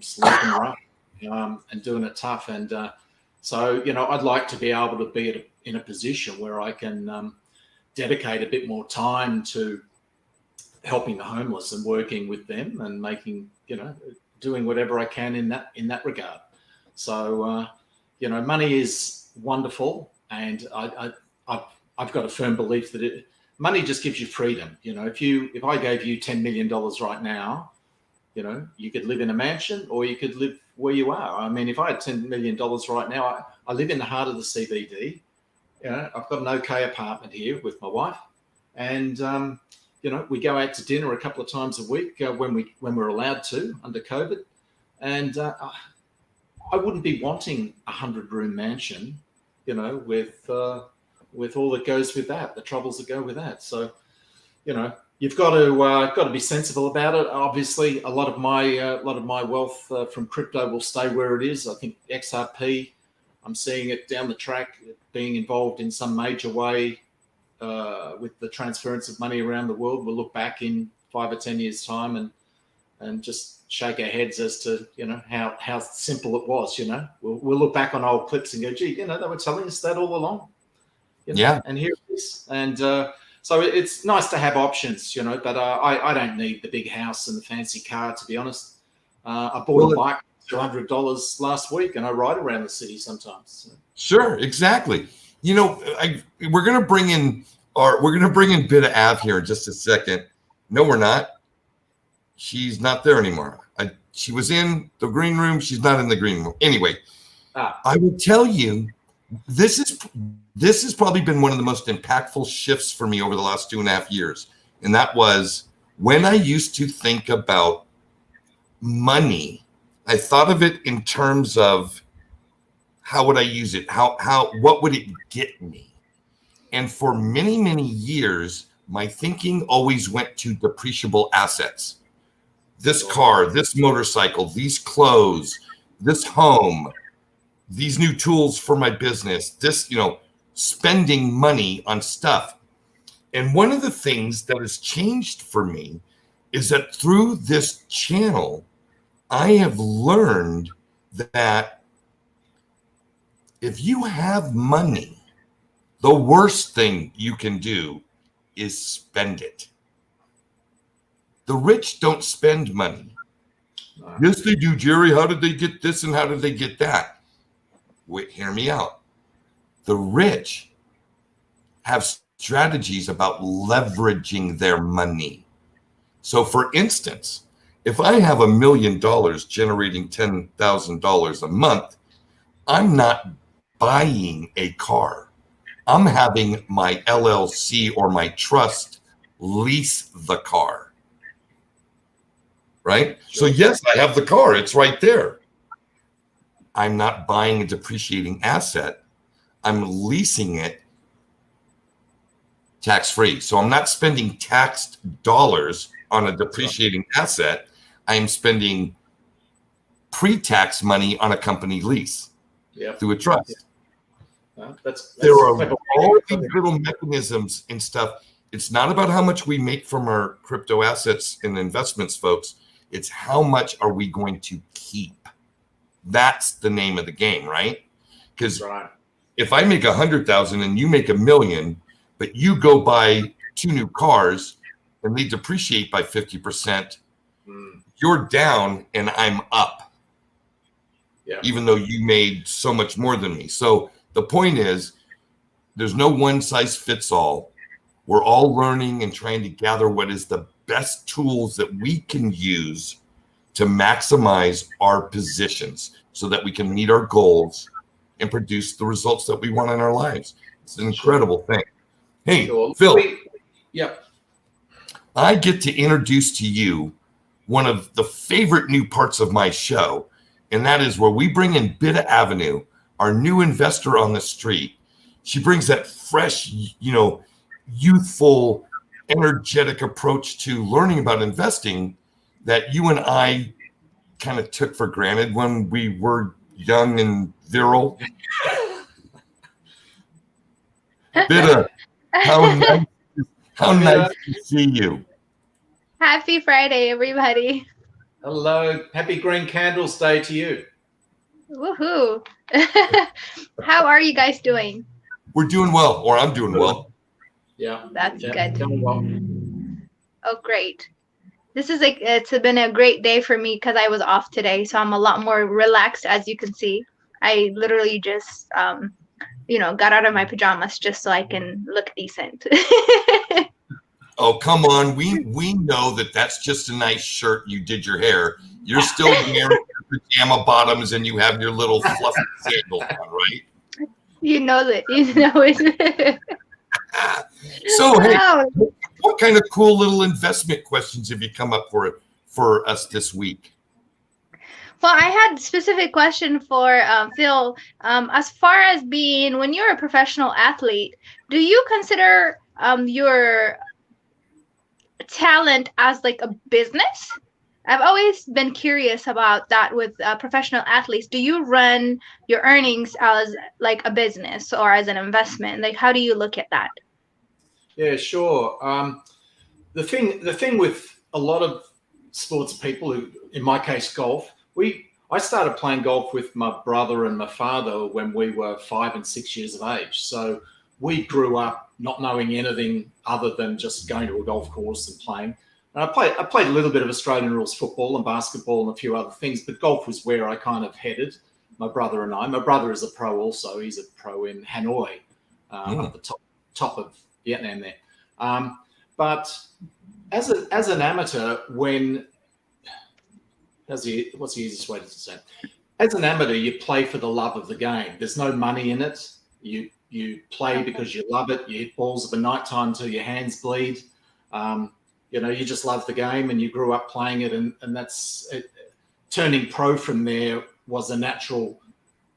sleeping rough and doing it tough. And so, I'd like to be able to be in a position where I can dedicate a bit more time to helping the homeless and working with them and making, doing whatever I can in that regard. So, money is wonderful, and I've got a firm belief that money just gives you freedom. You know, if I gave you $10 million right now, you know, you could live in a mansion or you could live where you are. I mean, if I had $10 million right now, I live in the heart of the CBD. You know, I've got an okay apartment here with my wife, and you know, we go out to dinner a couple of times a week when we're allowed to under COVID, and I wouldn't be wanting a 100-room mansion, you know, with all that goes with that, the troubles that go with that. So, you know, you've got to be sensible about it. Obviously, a lot of my wealth from crypto will stay where it is. I think XRP, I'm seeing it down the track being involved in some major way with the transference of money around the world. We'll look back in 5 or 10 years' time and just shake our heads as to, you know, how simple it was. You know, we'll look back on old clips and go, gee, you know, they were telling us that all along. You know? Yeah. And here it is. And so it's nice to have options, you know, but I don't need the big house and the fancy car, to be honest. I bought a bike for $200 last week, and I ride around the city sometimes. So. Sure, exactly. You know, we're gonna bring in Bida Av here in just a second. No, we're not. She's not there anymore. She was in the green room. She's not in the green room. Anyway, I will tell you, this has probably been one of the most impactful shifts for me over the last 2.5 years. And that was when I used to think about money, I thought of it in terms of how would I use it? What would it get me? And for many, many years, my thinking always went to depreciable assets. This car, this motorcycle, these clothes, this home, these new tools for my business, this, you know, spending money on stuff. And one of the things that has changed for me is that through this channel, I have learned that if you have money, the worst thing you can do is spend it. The rich don't spend money. Yes, they do, Jerry. How did they get this and how did they get that? Wait, hear me out. The rich have strategies about leveraging their money. So, for instance, if I have $1 million generating $10,000 a month, I'm not buying a car. I'm having my LLC or my trust lease the car. Right? Sure. So yes, I have the car. It's right there. I'm not buying a depreciating asset. I'm leasing it tax-free. So I'm not spending taxed dollars on a depreciating asset. I'm spending pre-tax money on a company lease through a trust. That's there are all these little mechanisms and stuff. It's not about how much we make from our crypto assets and investments, folks. It's how much are we going to keep? That's the name of the game, right? Because if I make 100,000 and you make $1 million, but you go buy 2 new cars and they depreciate by 50%, you're down and I'm up. Yeah. Even though you made so much more than me. So the point is, there's no one size fits all. We're all learning and trying to gather what is the best tools that we can use to maximize our positions so that we can meet our goals and produce the results that we want in our lives. It's an incredible thing. Hey, Phil. I get to introduce to you one of the favorite new parts of my show, and that is where we bring in Bida Avenue, our new investor on the street. She brings that fresh, you know, youthful, energetic approach to learning about investing that you and I kind of took for granted when we were young and virile. Bida, how nice to see you. Happy Friday, everybody. Hello. Happy Green Candles Day to you. Woohoo. How are you guys doing? We're doing well, or I'm doing well. Yeah. That's good. Oh, great. It's been a great day for me because I was off today, so I'm a lot more relaxed, as you can see. I literally just, got out of my pajamas just so I can look decent. Oh, come on. We know that that's just a nice shirt. You did your hair. You're still wearing your pajama bottoms and you have your little fluffy sandals on, right? You know it. So, hey, Oh. what kind of cool little investment questions have you come up for us this week? Well, I had a specific question for Phil. As far as when you're a professional athlete, do you consider your talent as like a business? I've always been curious about that with professional athletes. Do you run your earnings as like a business or as an investment? Like, how do you look at that? Yeah, sure. The thing with a lot of sports people, who, in my case, golf, I started playing golf with my brother and my father when we were 5 and 6 years of age. So we grew up not knowing anything other than just going to a golf course and playing. And I played a little bit of Australian rules football and basketball and a few other things, but golf was where I kind of headed, my brother and I. My brother is a pro also. He's a pro in Hanoi, at the top of Vietnam there. But as an amateur, what's the easiest way to say it? As an amateur, you play for the love of the game. There's no money in it. You play because you love it. You hit balls of a nighttime till your hands bleed. You just love the game and you grew up playing it, and that's it. Turning pro from there was a natural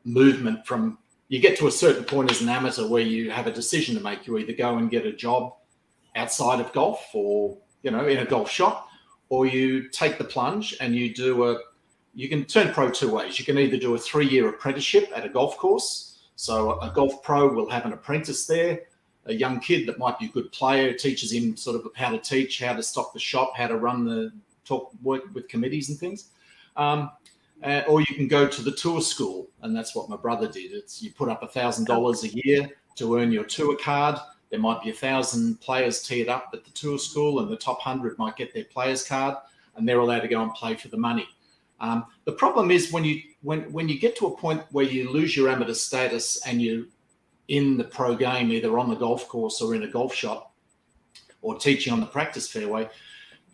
movement. From you get to a certain point as an amateur where you have a decision to make. You either go and get a job outside of golf or in a golf shop, or you take the plunge and you can turn pro two ways. You can either do a 3-year apprenticeship at a golf course. So a golf pro will have an apprentice there, a young kid that might be a good player, teaches him sort of how to teach, how to stock the shop, how to work with committees and things. Or you can go to the tour school, and that's what my brother did. You put up $1,000 a year to earn your tour card. There might be 1,000 players teed up at the tour school, and the top 100 might get their players card, and they're allowed to go and play for the money. The problem is when you get to a point where you lose your amateur status and you're in the pro game, either on the golf course or in a golf shop or teaching on the practice fairway,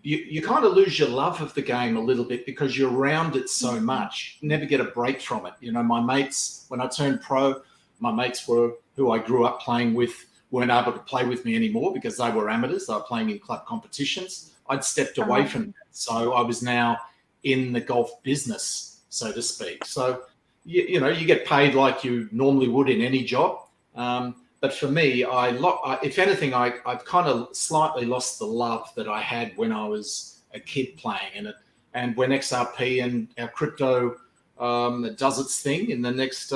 you kind of lose your love of the game a little bit because you're around it so much. You never get a break from it. My mates, when I turned pro, my mates who I grew up playing with weren't able to play with me anymore because they were amateurs. They were playing in club competitions. I'd stepped away from that. So I was now in the golf business, so to speak. So, you get paid like you normally would in any job. But for me, if anything, I've kind of slightly lost the love that I had when I was a kid playing in it. And when XRP and our crypto does its thing in the next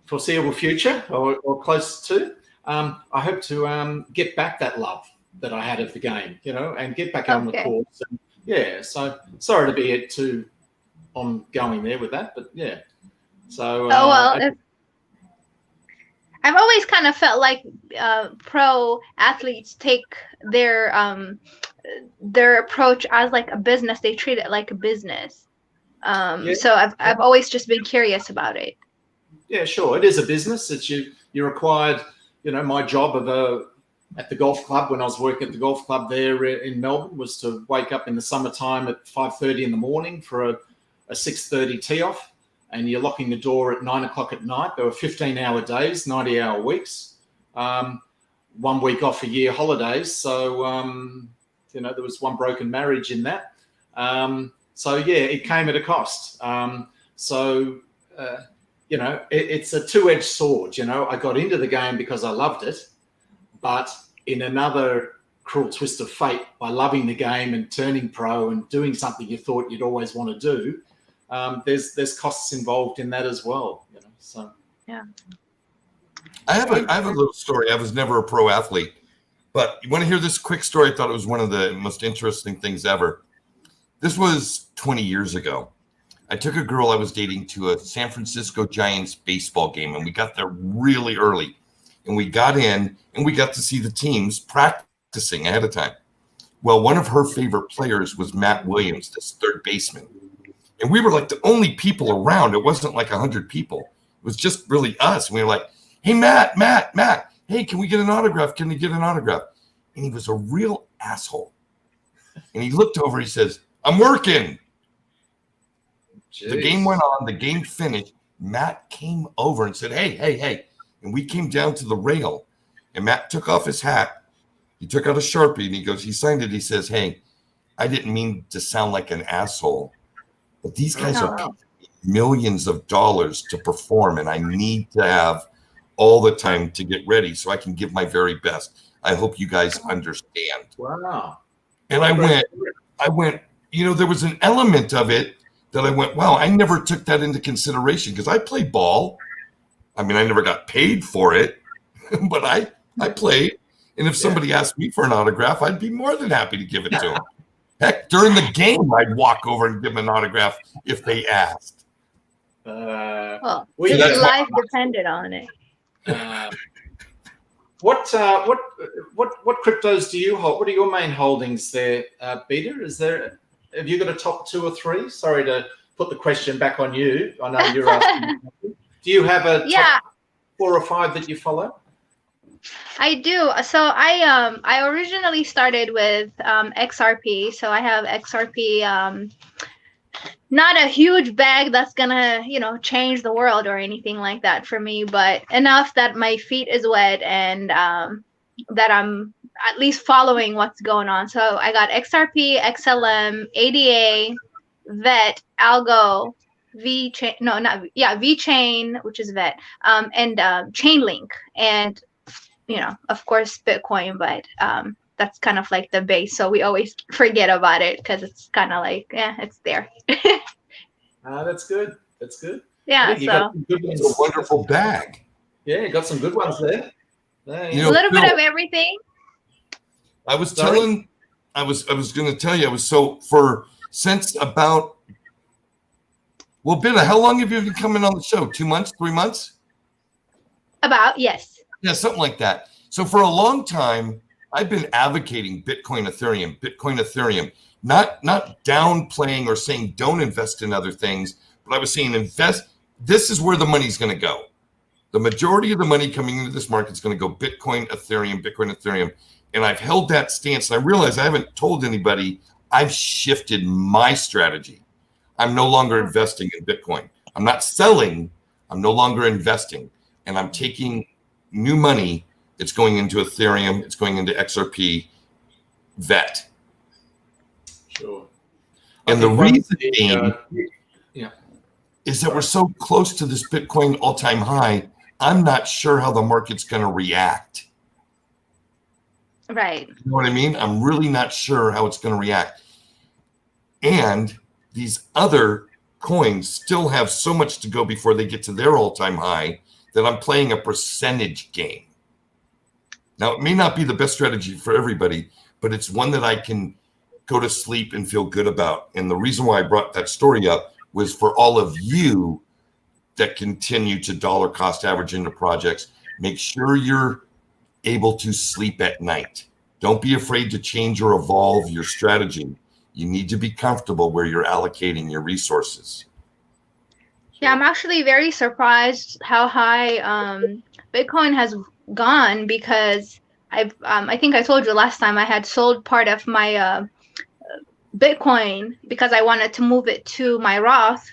foreseeable future or close to, I hope to get back that love that I had of the game, and get back on the course. And, yeah, so sorry to be too ongoing there with that, but yeah. So I've always kind of felt like pro athletes take their approach as like a business. They treat it like a business. So I've always just been curious about it. Yeah, sure. It is a business. It's you're required. My job at the golf club when I was working at the golf club there in Melbourne was to wake up in the summertime at 5:30 in the morning for a 6:30 tee off, and you're locking the door at 9 o'clock at night. There were 15-hour days, 90-hour weeks, 1 week off a year holidays. So there was one broken marriage in that. So yeah, it came at a cost. It's a two-edged sword. I got into the game because I loved it, but in another cruel twist of fate, by loving the game and turning pro and doing something you thought you'd always want to do, there's costs involved in that as well. So yeah. I have a little story. I was never a pro athlete, but you want to hear this quick story? I thought it was one of the most interesting things ever. This was 20 years ago. I took a girl I was dating to a San Francisco Giants baseball game, and we got there really early. And we got in, and we got to see the teams practicing ahead of time. Well, one of her favorite players was Matt Williams, this third baseman. And we were like the only people around. It wasn't like 100 people. was just really us. We were like, hey, Matt, hey, can we get an autograph? Can we get an autograph? And he was a real asshole. And he looked over, he says, I'm working. Jeez. The game went on, the game finished. Matt came over and said, hey. And we came down to the rail. And Matt took off his hat. He took out a Sharpie and he signed it. He says, hey, I didn't mean to sound like an asshole, but these guys are paying millions of dollars to perform, and I need to have all the time to get ready so I can give my very best. I hope you guys understand. Wow. And I went, there was an element of it that I went, wow, I never took that into consideration because I play ball. I mean, I never got paid for it, but I played. And if somebody asked me for an autograph, I'd be more than happy to give it to them. Heck, during the game, I'd walk over and give them an autograph if they asked. Well, his life depended on it. What cryptos do you hold? What are your main holdings there, Beta? Have you got a top 2 or 3? Sorry to put the question back on you. I know you're asking. Do you have a top 4 or 5 that you follow? I do. So I originally started with XRP. So I have XRP. Not a huge bag that's gonna, change the world or anything like that for me, but enough that my feet is wet and that I'm at least following what's going on. So I got XRP, XLM, ADA, VET, Algo, VeChain, which is VET, and Chainlink, and of course, Bitcoin, but that's kind of like the base. So we always forget about it because it's kind of like, it's there. That's good. That's good. Yeah. You got some good ones. It's a wonderful bag. Yeah, you got some good ones there. A little bit of everything. I was going to tell you, since about, well, Bita, how long have you been coming on the show? 2 months, 3 months? About, yes. Yeah, something like that. So for a long time, I've been advocating Bitcoin, Ethereum, not downplaying or saying don't invest in other things, but I was saying invest. This is where the money's going to go. The majority of the money coming into this market is going to go Bitcoin, Ethereum. And I've held that stance. And I realize I haven't told anybody I've shifted my strategy. I'm no longer investing in Bitcoin. I'm not selling. I'm no longer investing. And I'm taking new money. It's going into Ethereum. It's going into XRP, VET. Sure. And the reason being is that we're so close to this Bitcoin all-time high. I'm not sure how the market's going to react. Right. You know what I mean? I'm really not sure how it's going to react. And these other coins still have so much to go before they get to their all-time high that I'm playing a percentage game. Now, it may not be the best strategy for everybody, but it's one that I can go to sleep and feel good about. And the reason why I brought that story up was for all of you that continue to dollar cost average into projects. Make sure you're able to sleep at night. Don't be afraid to change or evolve your strategy. You need to be comfortable where you're allocating your resources. Yeah, I'm actually very surprised how high Bitcoin has gone, because I think I told you last time I had sold part of my Bitcoin because I wanted to move it to my Roth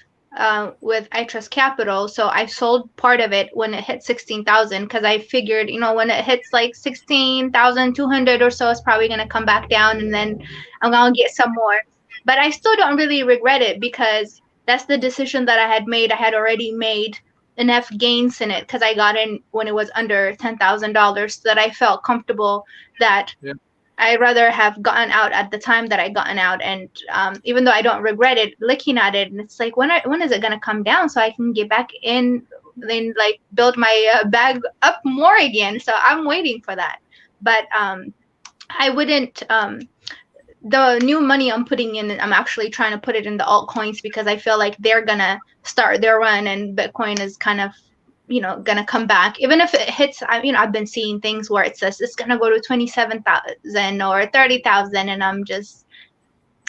with iTrust Capital. So I sold part of it when it hit 16,000, because I figured, when it hits like 16,200 or so, it's probably going to come back down, and then I'm going to get some more. But I still don't really regret it, because that's the decision that I had made. I had already made enough gains in it because I got in when it was under $10,000, so that I felt comfortable that I'd rather have gotten out at the time that I gotten out. And even though I don't regret it, looking at it, and it's like, when is it going to come down so I can get back in, then like build my bag up more again. So I'm waiting for that. But I wouldn't, the new money I'm putting in, I'm actually trying to put it in the altcoins, because I feel like they're going to start their run, and Bitcoin is kind of, going to come back. Even if it hits, I've been seeing things where it says it's going to go to 27,000 or 30,000. And I'm just,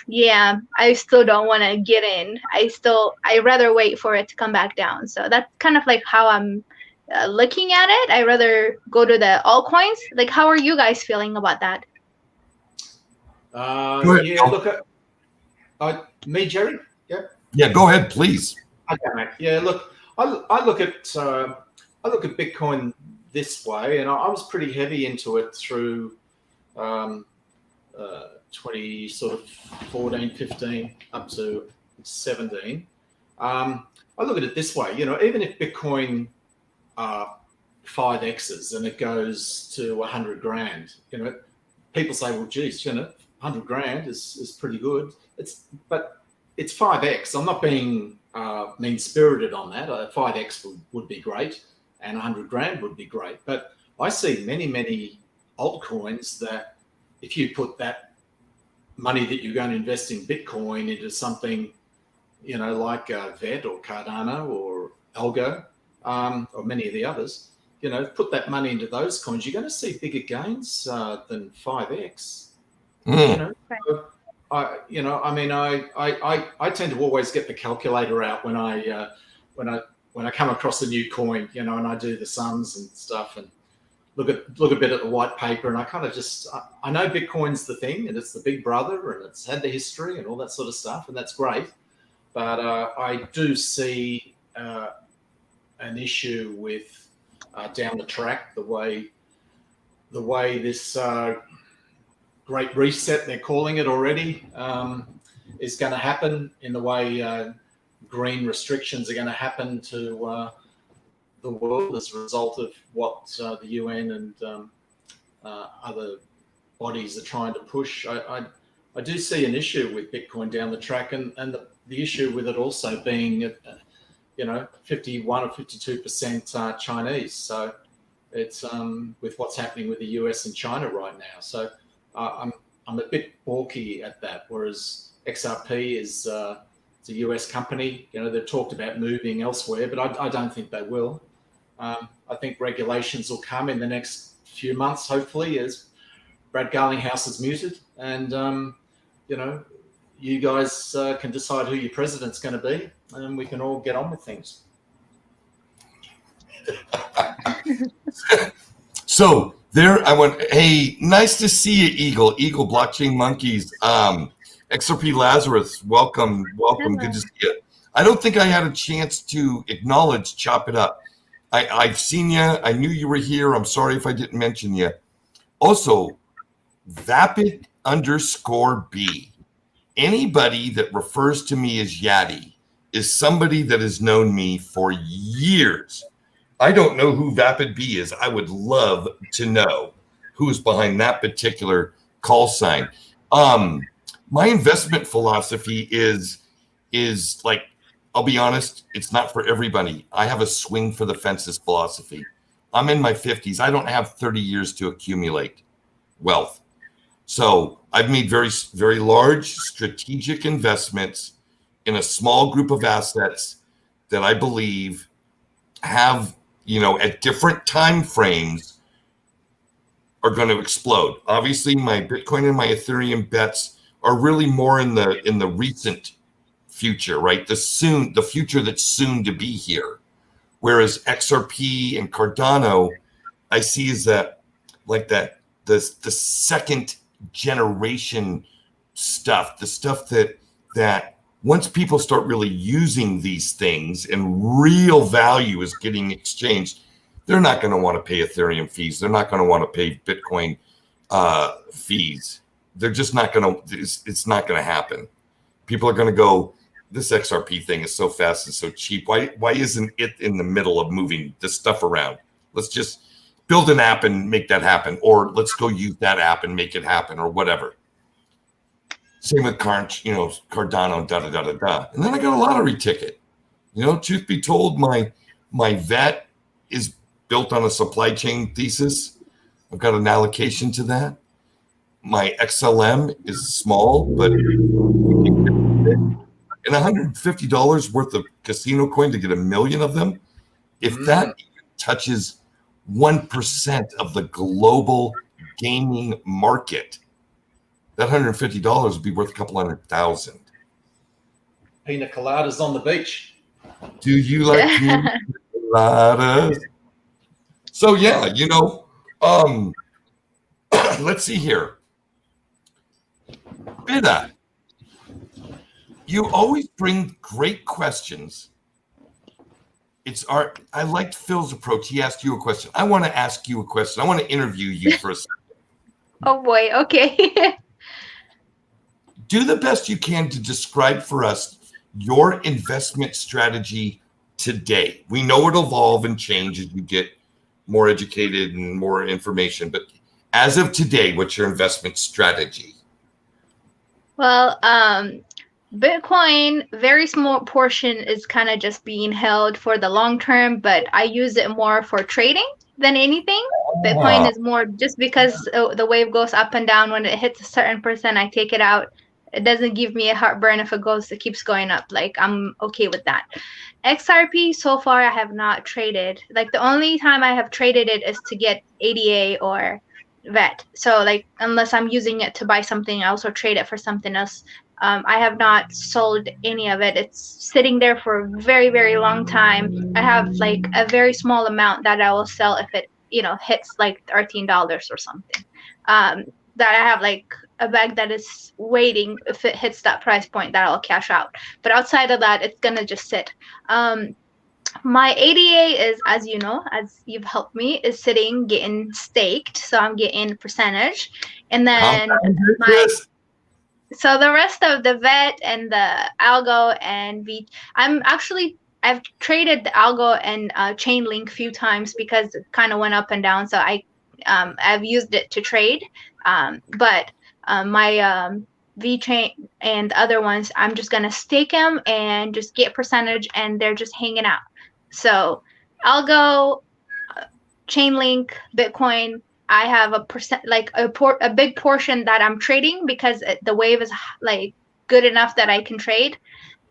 Yeah, I still don't want to get in. I rather wait for it to come back down. So that's kind of like how I'm looking at it. I rather go to the altcoins. Like, how are you guys feeling about that? Go ahead, Yeah, Phil. look, me, Jerry. Yep. Yeah, go ahead, please. Okay, mate. Yeah, look, I look at Bitcoin this way, and I was pretty heavy into it through um, 20 sort of 14, 15 up to 17. I look at it this way, even if Bitcoin 5x's and it goes to 100 grand, people say, well, geez, 100 grand is pretty good. But it's 5x. I'm not being mean spirited on that. 5x would be great, and 100 grand would be great. But I see many altcoins that if you put that money that you're going to invest in Bitcoin into something, like VET or Cardano or Algo, or many of the others, put that money into those coins, you're going to see bigger gains than 5x. Mm. I tend to always get the calculator out when I come across a new coin, and I do the sums and stuff and look a bit at the white paper, and I kind of I know Bitcoin's the thing, and it's the big brother, and it's had the history and all that sort of stuff, and that's great. But I do see an issue with down the track the way this great reset, they're calling it already, is going to happen, in the way green restrictions are going to happen to the world as a result of what the UN and other bodies are trying to push. I do see an issue with Bitcoin down the track, and the issue with it also being 51 or 52% Chinese. So it's with what's happening with the US and China right now. So I'm a bit balky at that. Whereas XRP is it's a US company. They've talked about moving elsewhere, but I don't think they will. I think regulations will come in the next few months, hopefully, as Brad Garlinghouse is muted, and you guys can decide who your president's going to be, and we can all get on with things. So there I went, hey, nice to see you, Eagle Blockchain Monkeys. XRP Lazarus, welcome. Hello. Good to see you. I don't think I had a chance to acknowledge Chop It Up. I've seen you. I knew you were here. I'm sorry if I didn't mention you. Also, Vapid _B. Anybody that refers to me as Yadi is somebody that has known me for years. I don't know who Vapid B is. I would love to know who's behind that particular call sign. My investment philosophy is like, I'll be honest, it's not for everybody. I have a swing for the fences philosophy. I'm in my 50s. I don't have 30 years to accumulate wealth. So I've made very, very large strategic investments in a small group of assets that I believe have, at different time frames are going to explode. Obviously, my Bitcoin and my Ethereum bets are really more in the recent future, right? The future that's soon to be here. Whereas XRP and Cardano, I see as that, like that, the second generation stuff, the stuff that once people start really using these things and real value is getting exchanged, they're not going to want to pay Ethereum fees. They're not going to want to pay Bitcoin fees. They're just not going to, it's not going to happen. People are going to go, this XRP thing is so fast and so cheap. Why isn't it in the middle of moving this stuff around? Let's just build an app and make that happen, or let's go use that app and make it happen, or whatever. Same with Cardano, da. And then I got a lottery ticket. Truth be told, my VET is built on a supply chain thesis. I've got an allocation to that. My XLM is small, but and $150 worth of casino coin to get 1 million of them, if that touches 1% of the global gaming market, that $150 would be worth a couple $100,000. Pina coladas on the beach. Do you like pina coladas? So yeah, let's see here. Bida, you always bring great questions. I liked Phil's approach. He asked you a question. I want to ask you a question. I want to interview you for a second. Oh boy, okay. Do the best you can to describe for us your investment strategy today. We know it'll evolve and change as you get more educated and more information, but as of today, what's your investment strategy? Well, Bitcoin, very small portion is kind of just being held for the long term, but I use it more for trading than anything. Bitcoin is more just because the wave goes up and down. When it hits a certain percent, I take it out. It doesn't give me a heartburn if it keeps going up. Like, I'm okay with that. XRP, so far, I have not traded. Like, the only time I have traded it is to get ADA or VET. So, like, unless I'm using it to buy something else or trade it for something else, I have not sold any of it. It's sitting there for a very, very long time. I have, like, a very small amount that I will sell if it, hits, like, $13 or something. That I have, like, a bag that is waiting if it hits that price point that I'll cash out. But outside of that, it's gonna just sit. My ADA is, as you know, as you've helped me, is sitting getting staked, so I'm getting percentage, and then so the rest of the VET and the Algo and I've traded the Algo and Chainlink a few times because it kind of went up and down, so I've used it to trade, but my VeChain and the other ones, I'm just gonna stake them and just get percentage, and they're just hanging out. So Algo, Chainlink, Bitcoin, I have a big portion that I'm trading because the wave is like good enough that I can trade.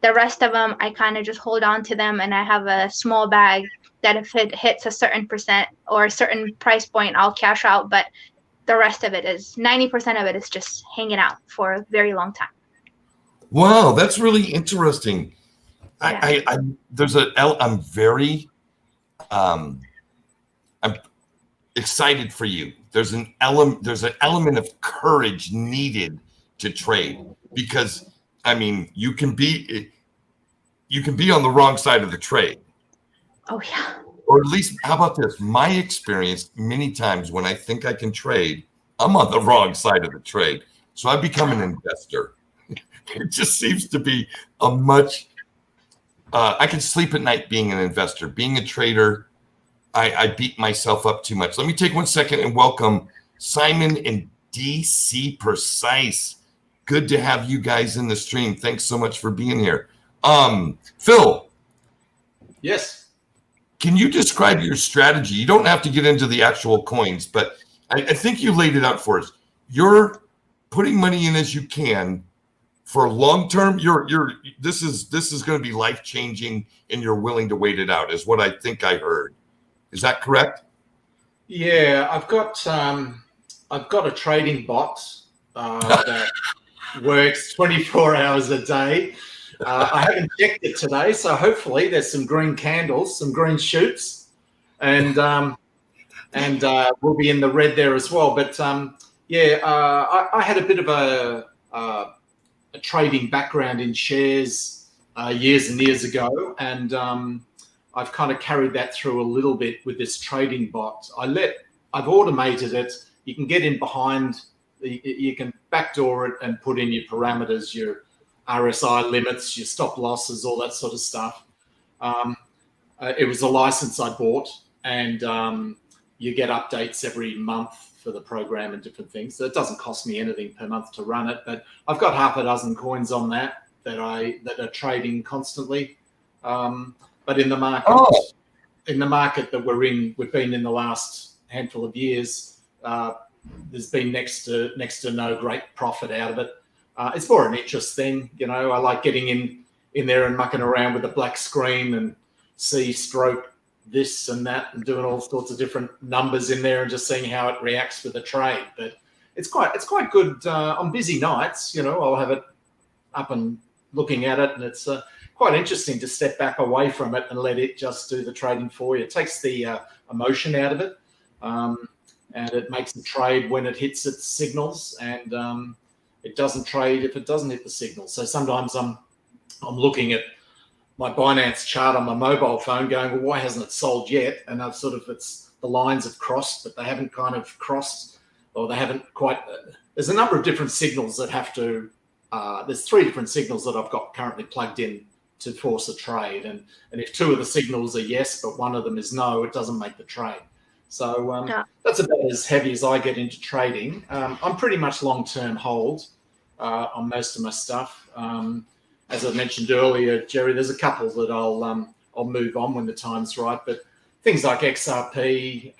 The rest of them, I kind of just hold on to them, and I have a small bag that if it hits a certain percent or a certain price point, I'll cash out. But the rest of it is 90% of it is just hanging out for a very long time. Wow, that's really interesting. Yeah. I'm very, I'm excited for you. There's an element of courage needed to trade because, I mean, you can be on the wrong side of the trade. Oh yeah. Or at least, how about this? My experience many times when I think I can trade, I'm on the wrong side of the trade. So I become an investor. It just seems to be a much, I can sleep at night being an investor. Being a trader, I beat myself up too much. Let me take 1 second and welcome Simon and DC Precise. Good to have you guys in the stream. Thanks so much for being here. Phil. Yes. Can you describe your strategy? You don't have to get into the actual coins, but I think you laid it out for us. You're putting money in as you can for long term. This is going to be life changing, and you're willing to wait it out. Is what I think I heard. Is that correct? Yeah, I've got a trading bot that works 24 hours a day. I haven't checked it today, so hopefully there's some green candles, some green shoots, and we'll be in the red there as well. But I had a bit of a trading background in shares years and years ago, and I've kind of carried that through a little bit with this trading bot. I've automated it. You can get in behind, you can backdoor it and put in your parameters, your RSI limits, your stop losses, all that sort of stuff. It was a license I bought, and you get updates every month for the program and different things. So it doesn't cost me anything per month to run it, but I've got half a dozen coins on that are trading constantly. But in the market that we've been in the last handful of years, there's been next to no great profit out of it. It's more an interest thing, I like getting in there and mucking around with the black screen and stroke this and that and doing all sorts of different numbers in there and just seeing how it reacts with the trade. But it's quite good on busy nights. I'll have it up and looking at it, and it's quite interesting to step back away from it and let it just do the trading for you. It takes the emotion out of it, and it makes the trade when it hits its signals, and it doesn't trade if it doesn't hit the signals. So sometimes I'm looking at my Binance chart on my mobile phone going, well, why hasn't it sold yet? And the lines have crossed, but they haven't kind of crossed, or they haven't quite. There's a number of different signals that have to, there's 3 different signals that I've got currently plugged in to force a trade. And if 2 of the signals are yes, but 1 of them is no, it doesn't make the trade. So that's about as heavy as I get into trading. I'm pretty much long-term hold on most of my stuff. As I mentioned earlier, Jerry, there's a couple that I'll move on when the time's right. But things like XRP,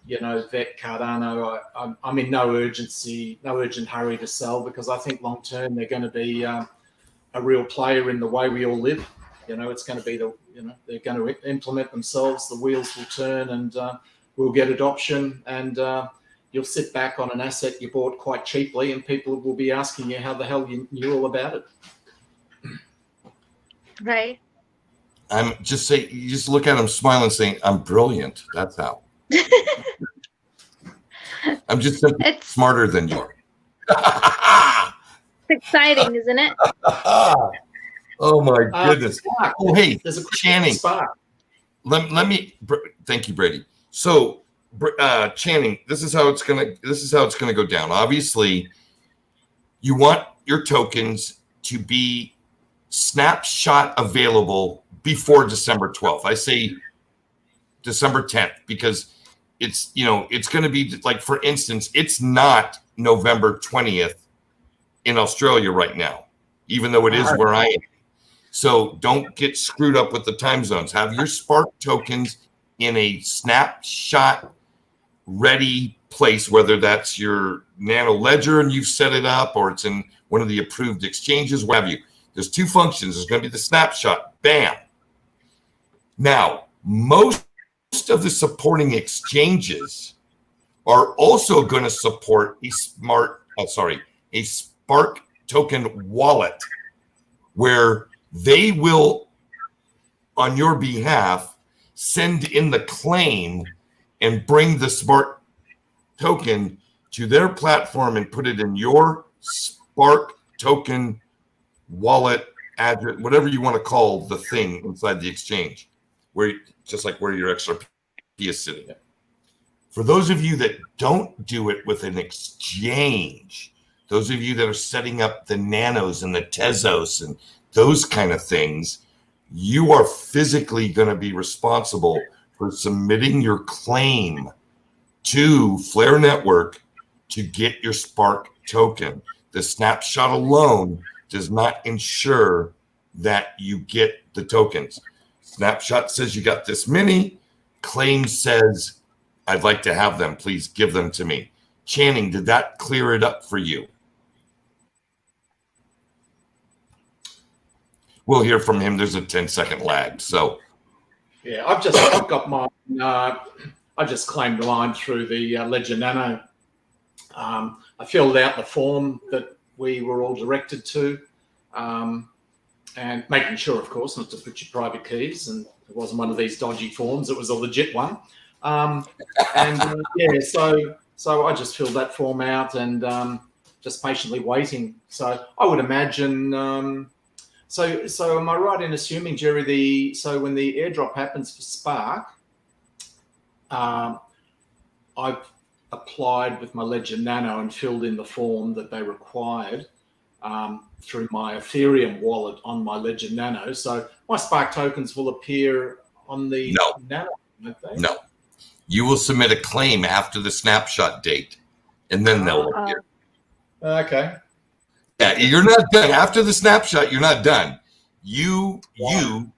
VET, Cardano, I'm in no urgent hurry to sell, because I think long term they're going to be a real player in the way we all live. It's going to be they're going to implement themselves. The wheels will turn, and we'll get adoption. And you'll sit back on an asset you bought quite cheaply, and people will be asking you how the hell you knew all about it. Right. You just look at him smiling, saying, "I'm brilliant." That's how. I'm just simply smarter than you are. It's exciting, isn't it? Oh my goodness! Oh hey, there's a Channing. Let me thank you, Brady. So, Channing, this is how it's gonna go down. Obviously, you want your tokens to be snapshot available before December 12th. I say December 10th because it's going to be like, for instance, it's not November 20th in Australia right now, even though it is where I am. So don't get screwed up with the time zones. Have your Spark tokens in a snapshot ready place, whether that's your Nano Ledger and you've set it up, or it's in one of the approved exchanges, what have you. There's 2 functions. There's going to be the snapshot. Bam. Now, most of the supporting exchanges are also going to support a Spark token wallet, where they will, on your behalf, send in the claim and bring the Spark token to their platform and put it in your Spark token wallet address, whatever you want to call the thing inside the exchange, where just like where your XRP is sitting. For those of you that don't do it with an exchange, those of you that are setting up the Nanos and the Tezos and those kind of things, you are physically going to be responsible for submitting your claim to Flare Network to get your Spark token. The snapshot alone does not ensure that you get the tokens. Snapshot says you got this many. Claim says, I'd like to have them. Please give them to me. Channing, did that clear it up for you? We'll hear from him. There's a 10-second lag. So, yeah, I've got mine. I just claimed mine through the Ledger Nano. I filled out the form that we were all directed to, and making sure, of course, not to put your private keys. And it wasn't one of these dodgy forms. It was a legit one. So I just filled that form out and just patiently waiting. So I would imagine. So am I right in assuming, Jerry, so when the airdrop happens for Spark, I've applied with my Ledger Nano and filled in the form that they required through my Ethereum wallet on my Ledger Nano. So my Spark tokens will appear on the Nano, won't they? No. You will submit a claim after the snapshot date, and then they'll appear. Okay. Yeah, you're not done. After the snapshot, you're not done. You,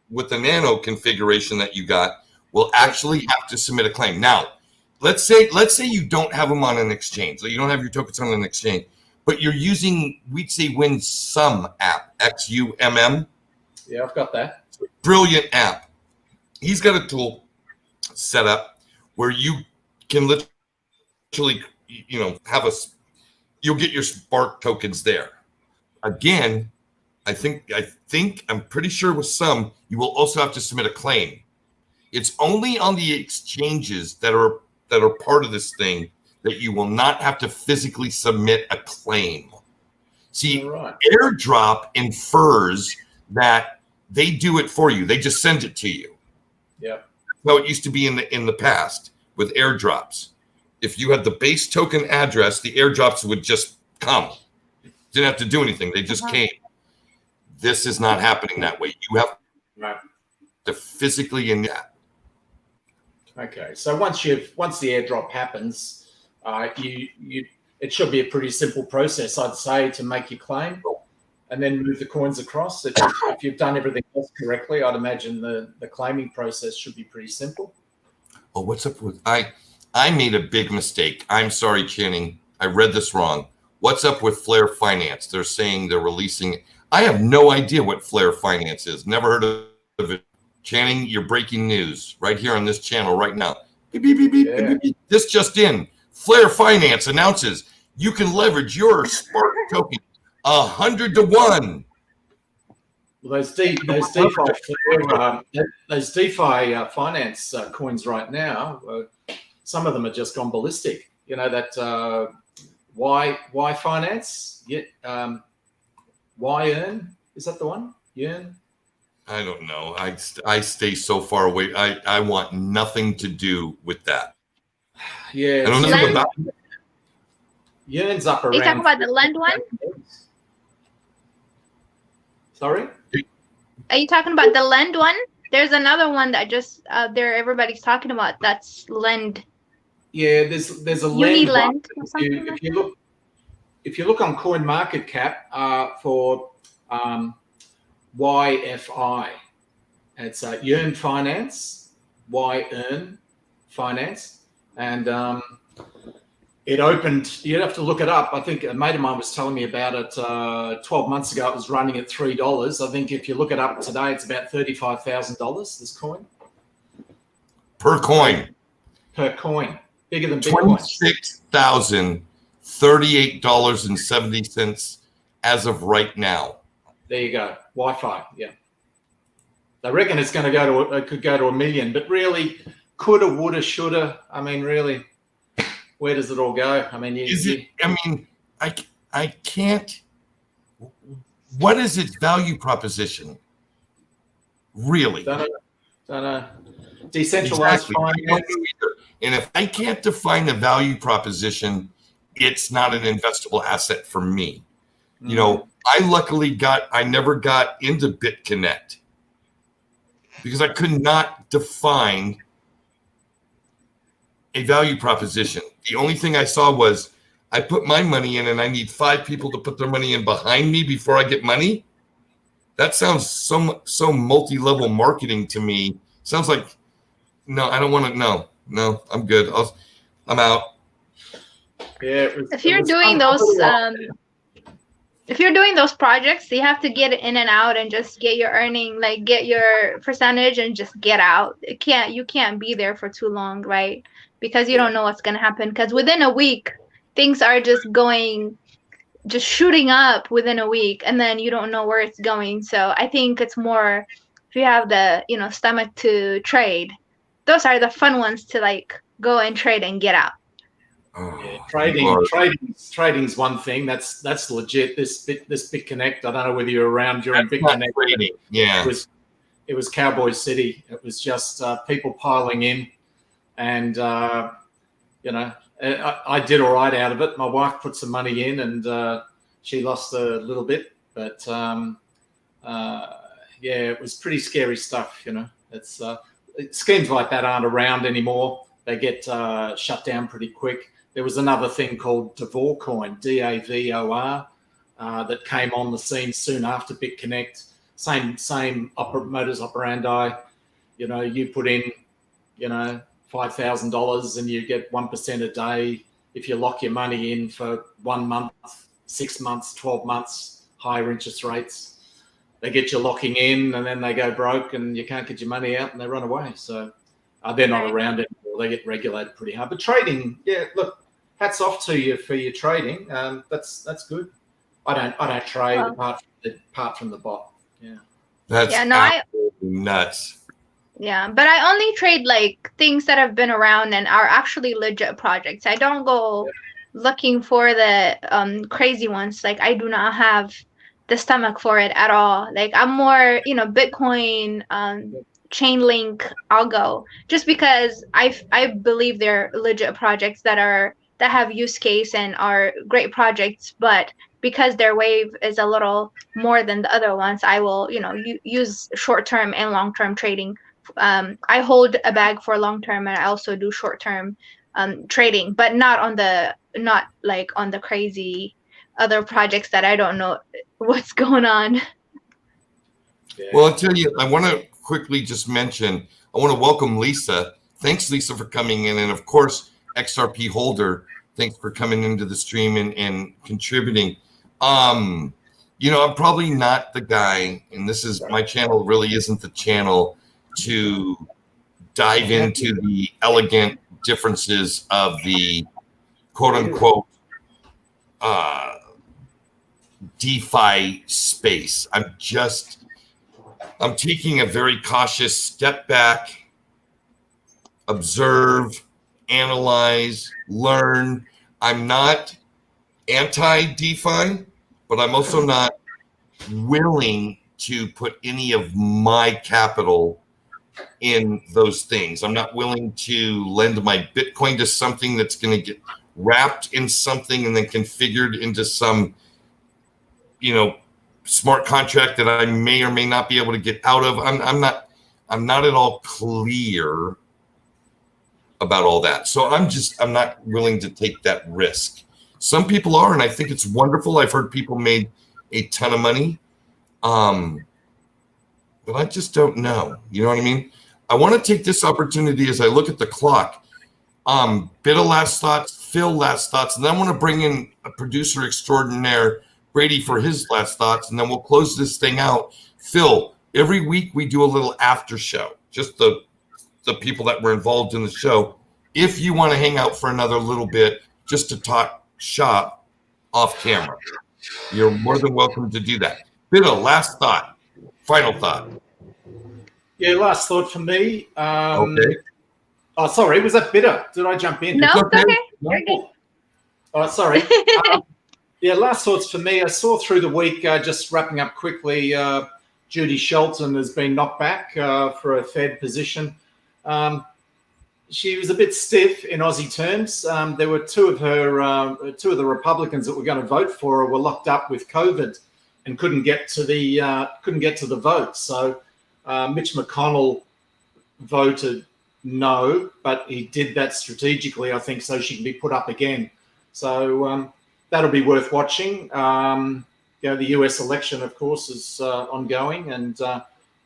with the Nano configuration that you got, will actually have to submit a claim. Now, let's say you don't have them on an exchange. So you don't have your tokens on an exchange, but you're using, we'd say, WinSum app, XUMM. Yeah, I've got that. Brilliant app. He's got a tool set up where you can literally have you'll get your Spark tokens there. Again, I'm pretty sure with some, you will also have to submit a claim. It's only on the exchanges that are part of this thing that you will not have to physically submit a claim. See, Right. airdrop infers that they do it for you. They just send it to you. Yeah. How it used to be in the past with airdrops. If you had the base token address, the airdrops would just come. Didn't have to do anything. They just came. This is not happening that way. You have Right. to physically in that. Okay. So once the airdrop happens, it should be a pretty simple process, I'd say, to make your claim and then move the coins across. If you've done everything else correctly, I'd imagine the claiming process should be pretty simple. Oh, what's up with I made a big mistake. I'm sorry, Channing. I read this wrong. What's up with Flare Finance? They're saying they're releasing. I have no idea what Flare Finance is. Never heard of it. Channing, you're breaking news right here on this channel right now. Beep, beep, beep, beep, Yeah. beep, beep. This just in. Flare Finance announces you can leverage your Spark token 100 to 1. Well, those DeFi finance coins right now, some of them are just gone ballistic. You know that Y finance, Y earn, is that the one? Yearn? I don't know. I stay so far away. I want nothing to do with that. Yeah, I don't know Lend? about Yearn's up around. Are you talking about the Lend one? Sorry? Are you talking about the Lend one? There's another one that just everybody's talking about. That's Lend. Yeah, there's a Lend. Unilend or something like If you look on CoinMarketCap for YFI, it's Yearn Finance, Yearn Finance, and it opened. You'd have to look it up. I think a mate of mine was telling me about it 12 months ago. It was running at $3. I think if you look it up today, it's about $35,000. This coin per coin. per coin, bigger than Bitcoin. $26,038.70 as of right now. There you go. Wi-Fi. Yeah. They reckon it's going to it could go to $1 million, but really, coulda, woulda, shoulda. I mean, really, where does it all go? I mean, I can't. What is its value proposition? Really? Don't know. Decentralized Exactly. I don't finance. know either. And if I can't define a value proposition, it's not an investable asset for me. You know, I never got into BitConnect because I could not define a value proposition. The only thing I saw was I put my money in and I need 5 people to put their money in behind me before I get money. That sounds so multi-level marketing to me. Sounds like, no, I don't want to. No, I'm good. I'm out. Yeah. If you're doing those projects, you have to get in and out and just get your earning, like get your percentage and just get out. You can't be there for too long, right? Because you don't know what's gonna happen. Because within a week, things are just shooting up within a week, and then you don't know where it's going. So I think it's more if you have the stomach to trade. Those are the fun ones to like go and trade and get out. Yeah, trading's one thing. That's legit. This BitConnect. I don't know whether you're around during BitConnect. Trading. Yeah. It was Cowboy City. It was just people piling in, and I did all right out of it. My wife put some money in, and she lost a little bit, but it was pretty scary stuff. It's schemes like that aren't around anymore. They get shut down pretty quick. There was another thing called Davor Coin, DAVOR, that came on the scene soon after BitConnect. Same modus operandi. You put in, $5,000 and you get 1% a day. If you lock your money in for 1 month, 6 months, 12 months, higher interest rates, they get you locking in and then they go broke and you can't get your money out and they run away. So they're not around anymore. They get regulated pretty hard. But trading, yeah, look, hats off to you for your trading. That's good. I don't trade Well, apart from the bot. Yeah. That's yeah, no, absolutely nuts. yeah, but I only trade like things that have been around and are actually legit projects. I don't go looking for the crazy ones. Like I do not have the stomach for it at all. Like I'm more, Bitcoin, Chainlink, I'll go just because I believe they're legit projects that have use case and are great projects, but because their wave is a little more than the other ones, I will, use short-term and long-term trading. I hold a bag for long term, and I also do short term trading, but not like on the crazy other projects that I don't know what's going on. Yeah. Well, I'll tell you, I want to quickly just mention, I want to welcome Lisa. Thanks, Lisa, for coming in. And of course, XRP Holder, thanks for coming into the stream and contributing. I'm probably not the guy, and this is my channel really isn't the channel to dive into the elegant differences of the quote unquote DeFi space. I'm taking a very cautious step back, observe, analyze, learn. I'm not anti-DeFi, but I'm also not willing to put any of my capital in those things. I'm not willing to lend my Bitcoin to something that's going to get wrapped in something and then configured into some, smart contract that I may or may not be able to get out of. I'm not at all clear about all that. So I'm not willing to take that risk. Some people are, and I think it's wonderful. I've heard people made a ton of money. But I just don't know. You know what I mean? I want to take this opportunity as I look at the clock. Bit of last thoughts, Phil last thoughts, and then I want to bring in a producer extraordinaire, Brady, for his last thoughts, and then we'll close this thing out. Phil, every week we do a little after show, just the people that were involved in the show. If you want to hang out for another little bit, just to talk shop off camera, you're more than welcome to do that. Bit of last thought, final thought. Yeah, last thought for me. Okay. Oh, sorry, was that bitter? Did I jump in? No, It's okay. okay. No. You're good. Oh, sorry. Yeah, last thoughts for me. I saw through the week, just wrapping up quickly, Judy Shelton has been knocked back for a Fed position. She was a bit stiff in Aussie terms. There were two of the Republicans that were going to vote for her were locked up with COVID and couldn't get to the vote. So Mitch McConnell voted no, but he did that strategically, I think, so she can be put up again. So that'll be worth watching. The US election, of course, is ongoing, and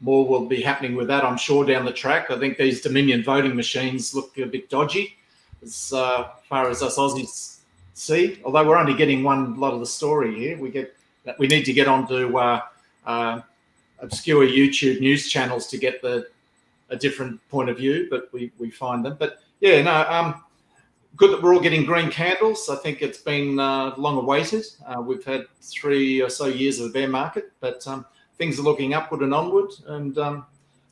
more will be happening with that, I'm sure, down the track. I think these Dominion voting machines look a bit dodgy as far as us Aussies see, although we're only getting one lot of the story here. We need to get onto obscure YouTube news channels to get a different point of view, but we find them. But yeah, no, good that we're all getting green candles. I think it's been long awaited. We've had 3 or so years of a bear market, but things are looking upward and onward. And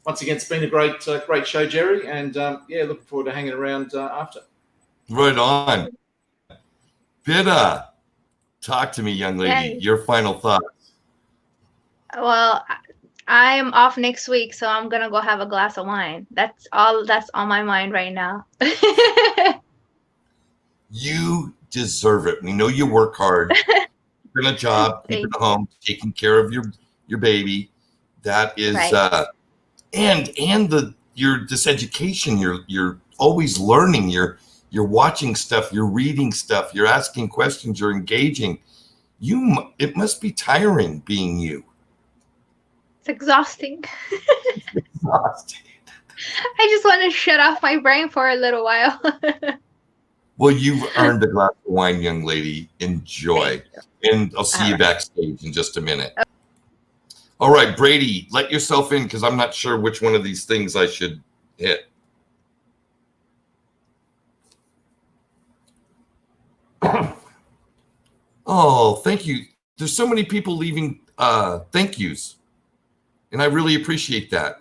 once again, it's been a great show, Jerry. And looking forward to hanging around after. Right on. Bitta, talk to me, young lady. Yes. Your final thoughts. Well, I'm off next week, so I'm gonna go have a glass of wine. That's all that's on my mind right now. You deserve it. We know you work hard. You're in a job, keeping a home, taking care of your baby. That is Right. this education. You're always learning. You're watching stuff. You're reading stuff. You're asking questions. You're engaging. It must be tiring being you. It's exhausting. Exhausting. I just want to shut off my brain for a little while. Well, you've earned a glass of wine, young lady. Enjoy. And I'll see you backstage in just a minute. Okay. All right, Brady, let yourself in because I'm not sure which one of these things I should hit. Oh, thank you. There's so many people leaving thank yous, and I really appreciate that.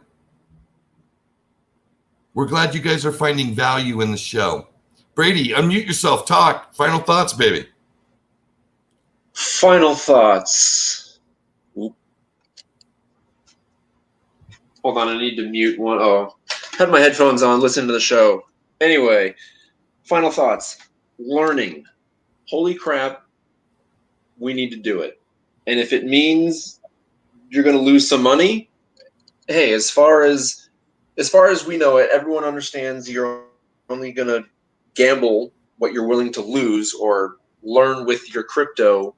We're glad you guys are finding value in the show. Brady, unmute yourself. Talk. Final thoughts, baby. Final thoughts. Oop. Hold on, I need to mute one. Oh, had my headphones on, listening to the show. Anyway, final thoughts. Learning. Holy crap, we need to do it. And if it means you're going to lose some money, hey, as far as we know it, everyone understands you're only going to gamble what you're willing to lose or learn with your crypto.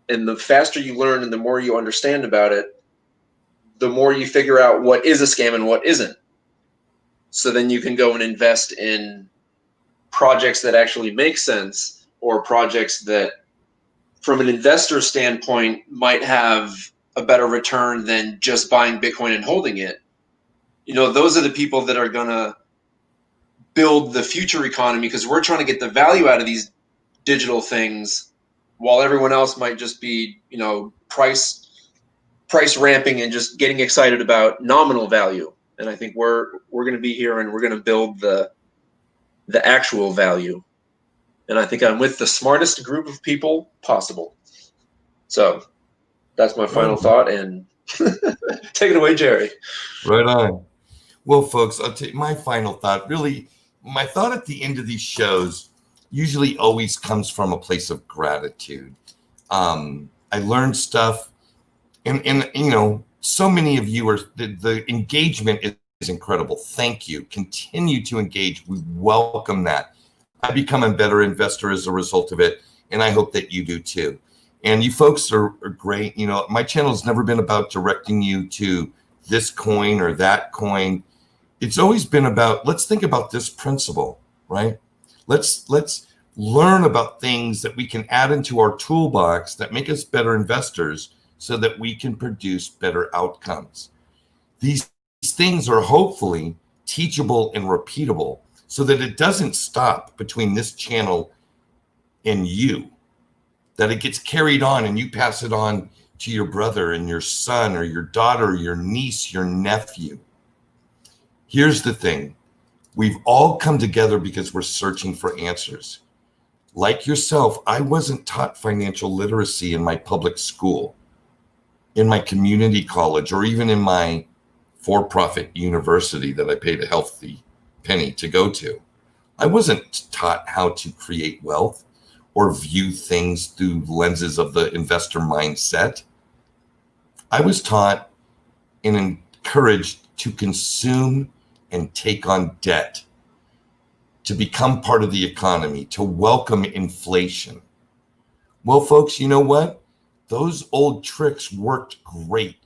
And the faster you learn and the more you understand about it, the more you figure out what is a scam and what isn't. So then you can go and invest in projects that actually make sense, or projects that from an investor standpoint might have a better return than just buying Bitcoin and holding it. You know, those are the people that are going to build the future economy, because we're trying to get the value out of these digital things while everyone else might just be, you know, price ramping and just getting excited about nominal value. And I think we're going to be here and we're going to build the actual value. And I think I'm with the smartest group of people possible. So that's my final thought. And take it away, Jerry. Right on. Well, folks, I'll take my final thought. Really, my thought at the end of these shows usually always comes from a place of gratitude. I learned stuff, and you know, so many of you are, the engagement is incredible. Thank you. Continue to engage. We welcome that. I become a better investor as a result of it, and I hope that you do too. And you folks are great. You know, my channel has never been about directing you to this coin or that coin. It's always been about, let's think about this principle, right? Let's learn about things that we can add into our toolbox that make us better investors so that we can produce better outcomes. These things are hopefully teachable and repeatable so that it doesn't stop between this channel and you, that it gets carried on and you pass it on to your brother and your son or your daughter, your niece, your nephew. Here's the thing. We've all come together because we're searching for answers. Like yourself, I wasn't taught financial literacy in my public school, in my community college, or even in my for-profit university that I paid a healthy penny to go to. I wasn't taught how to create wealth or view things through lenses of the investor mindset. I was taught and encouraged to consume and take on debt, to become part of the economy, to welcome inflation. Well, folks, you know what? Those old tricks worked great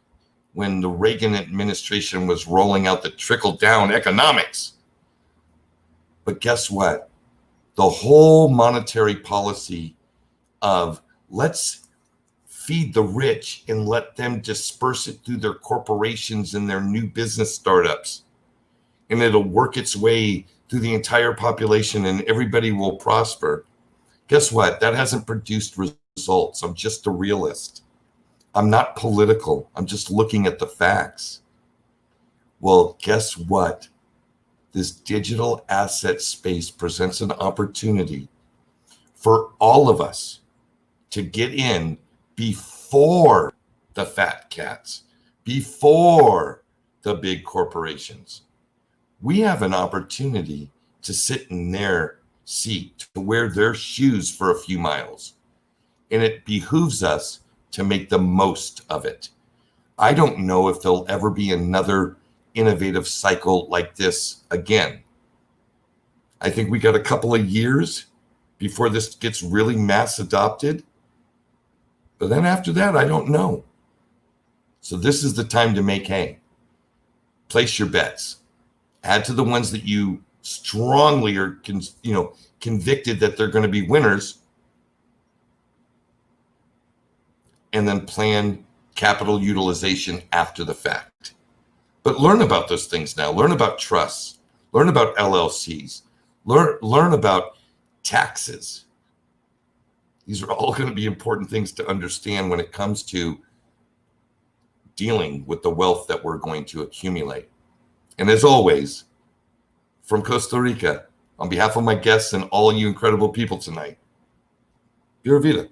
when the Reagan administration was rolling out the trickle-down economics. But guess what? The whole monetary policy of let's feed the rich and let them disperse it through their corporations and their new business startups, and it'll work its way through the entire population and everybody will prosper. Guess what? That hasn't produced results. I'm just a realist. I'm not political. I'm just looking at the facts. Well, guess what? This digital asset space presents an opportunity for all of us to get in before the fat cats, before the big corporations. We have an opportunity to sit in their seat, to wear their shoes for a few miles. And it behooves us to make the most of it. I don't know if there'll ever be another innovative cycle like this again. I think we got a couple of years before this gets really mass adopted. But then after that, I don't know. So this is the time to make hay. Place your bets. Add to the ones that you strongly are convicted that they're going to be winners. And then plan capital utilization after the fact. But learn about those things now. Learn about trusts. Learn about LLCs. Learn about taxes. These are all going to be important things to understand when it comes to dealing with the wealth that we're going to accumulate. And as always, from Costa Rica, on behalf of my guests and all you incredible people tonight, Pura Vida.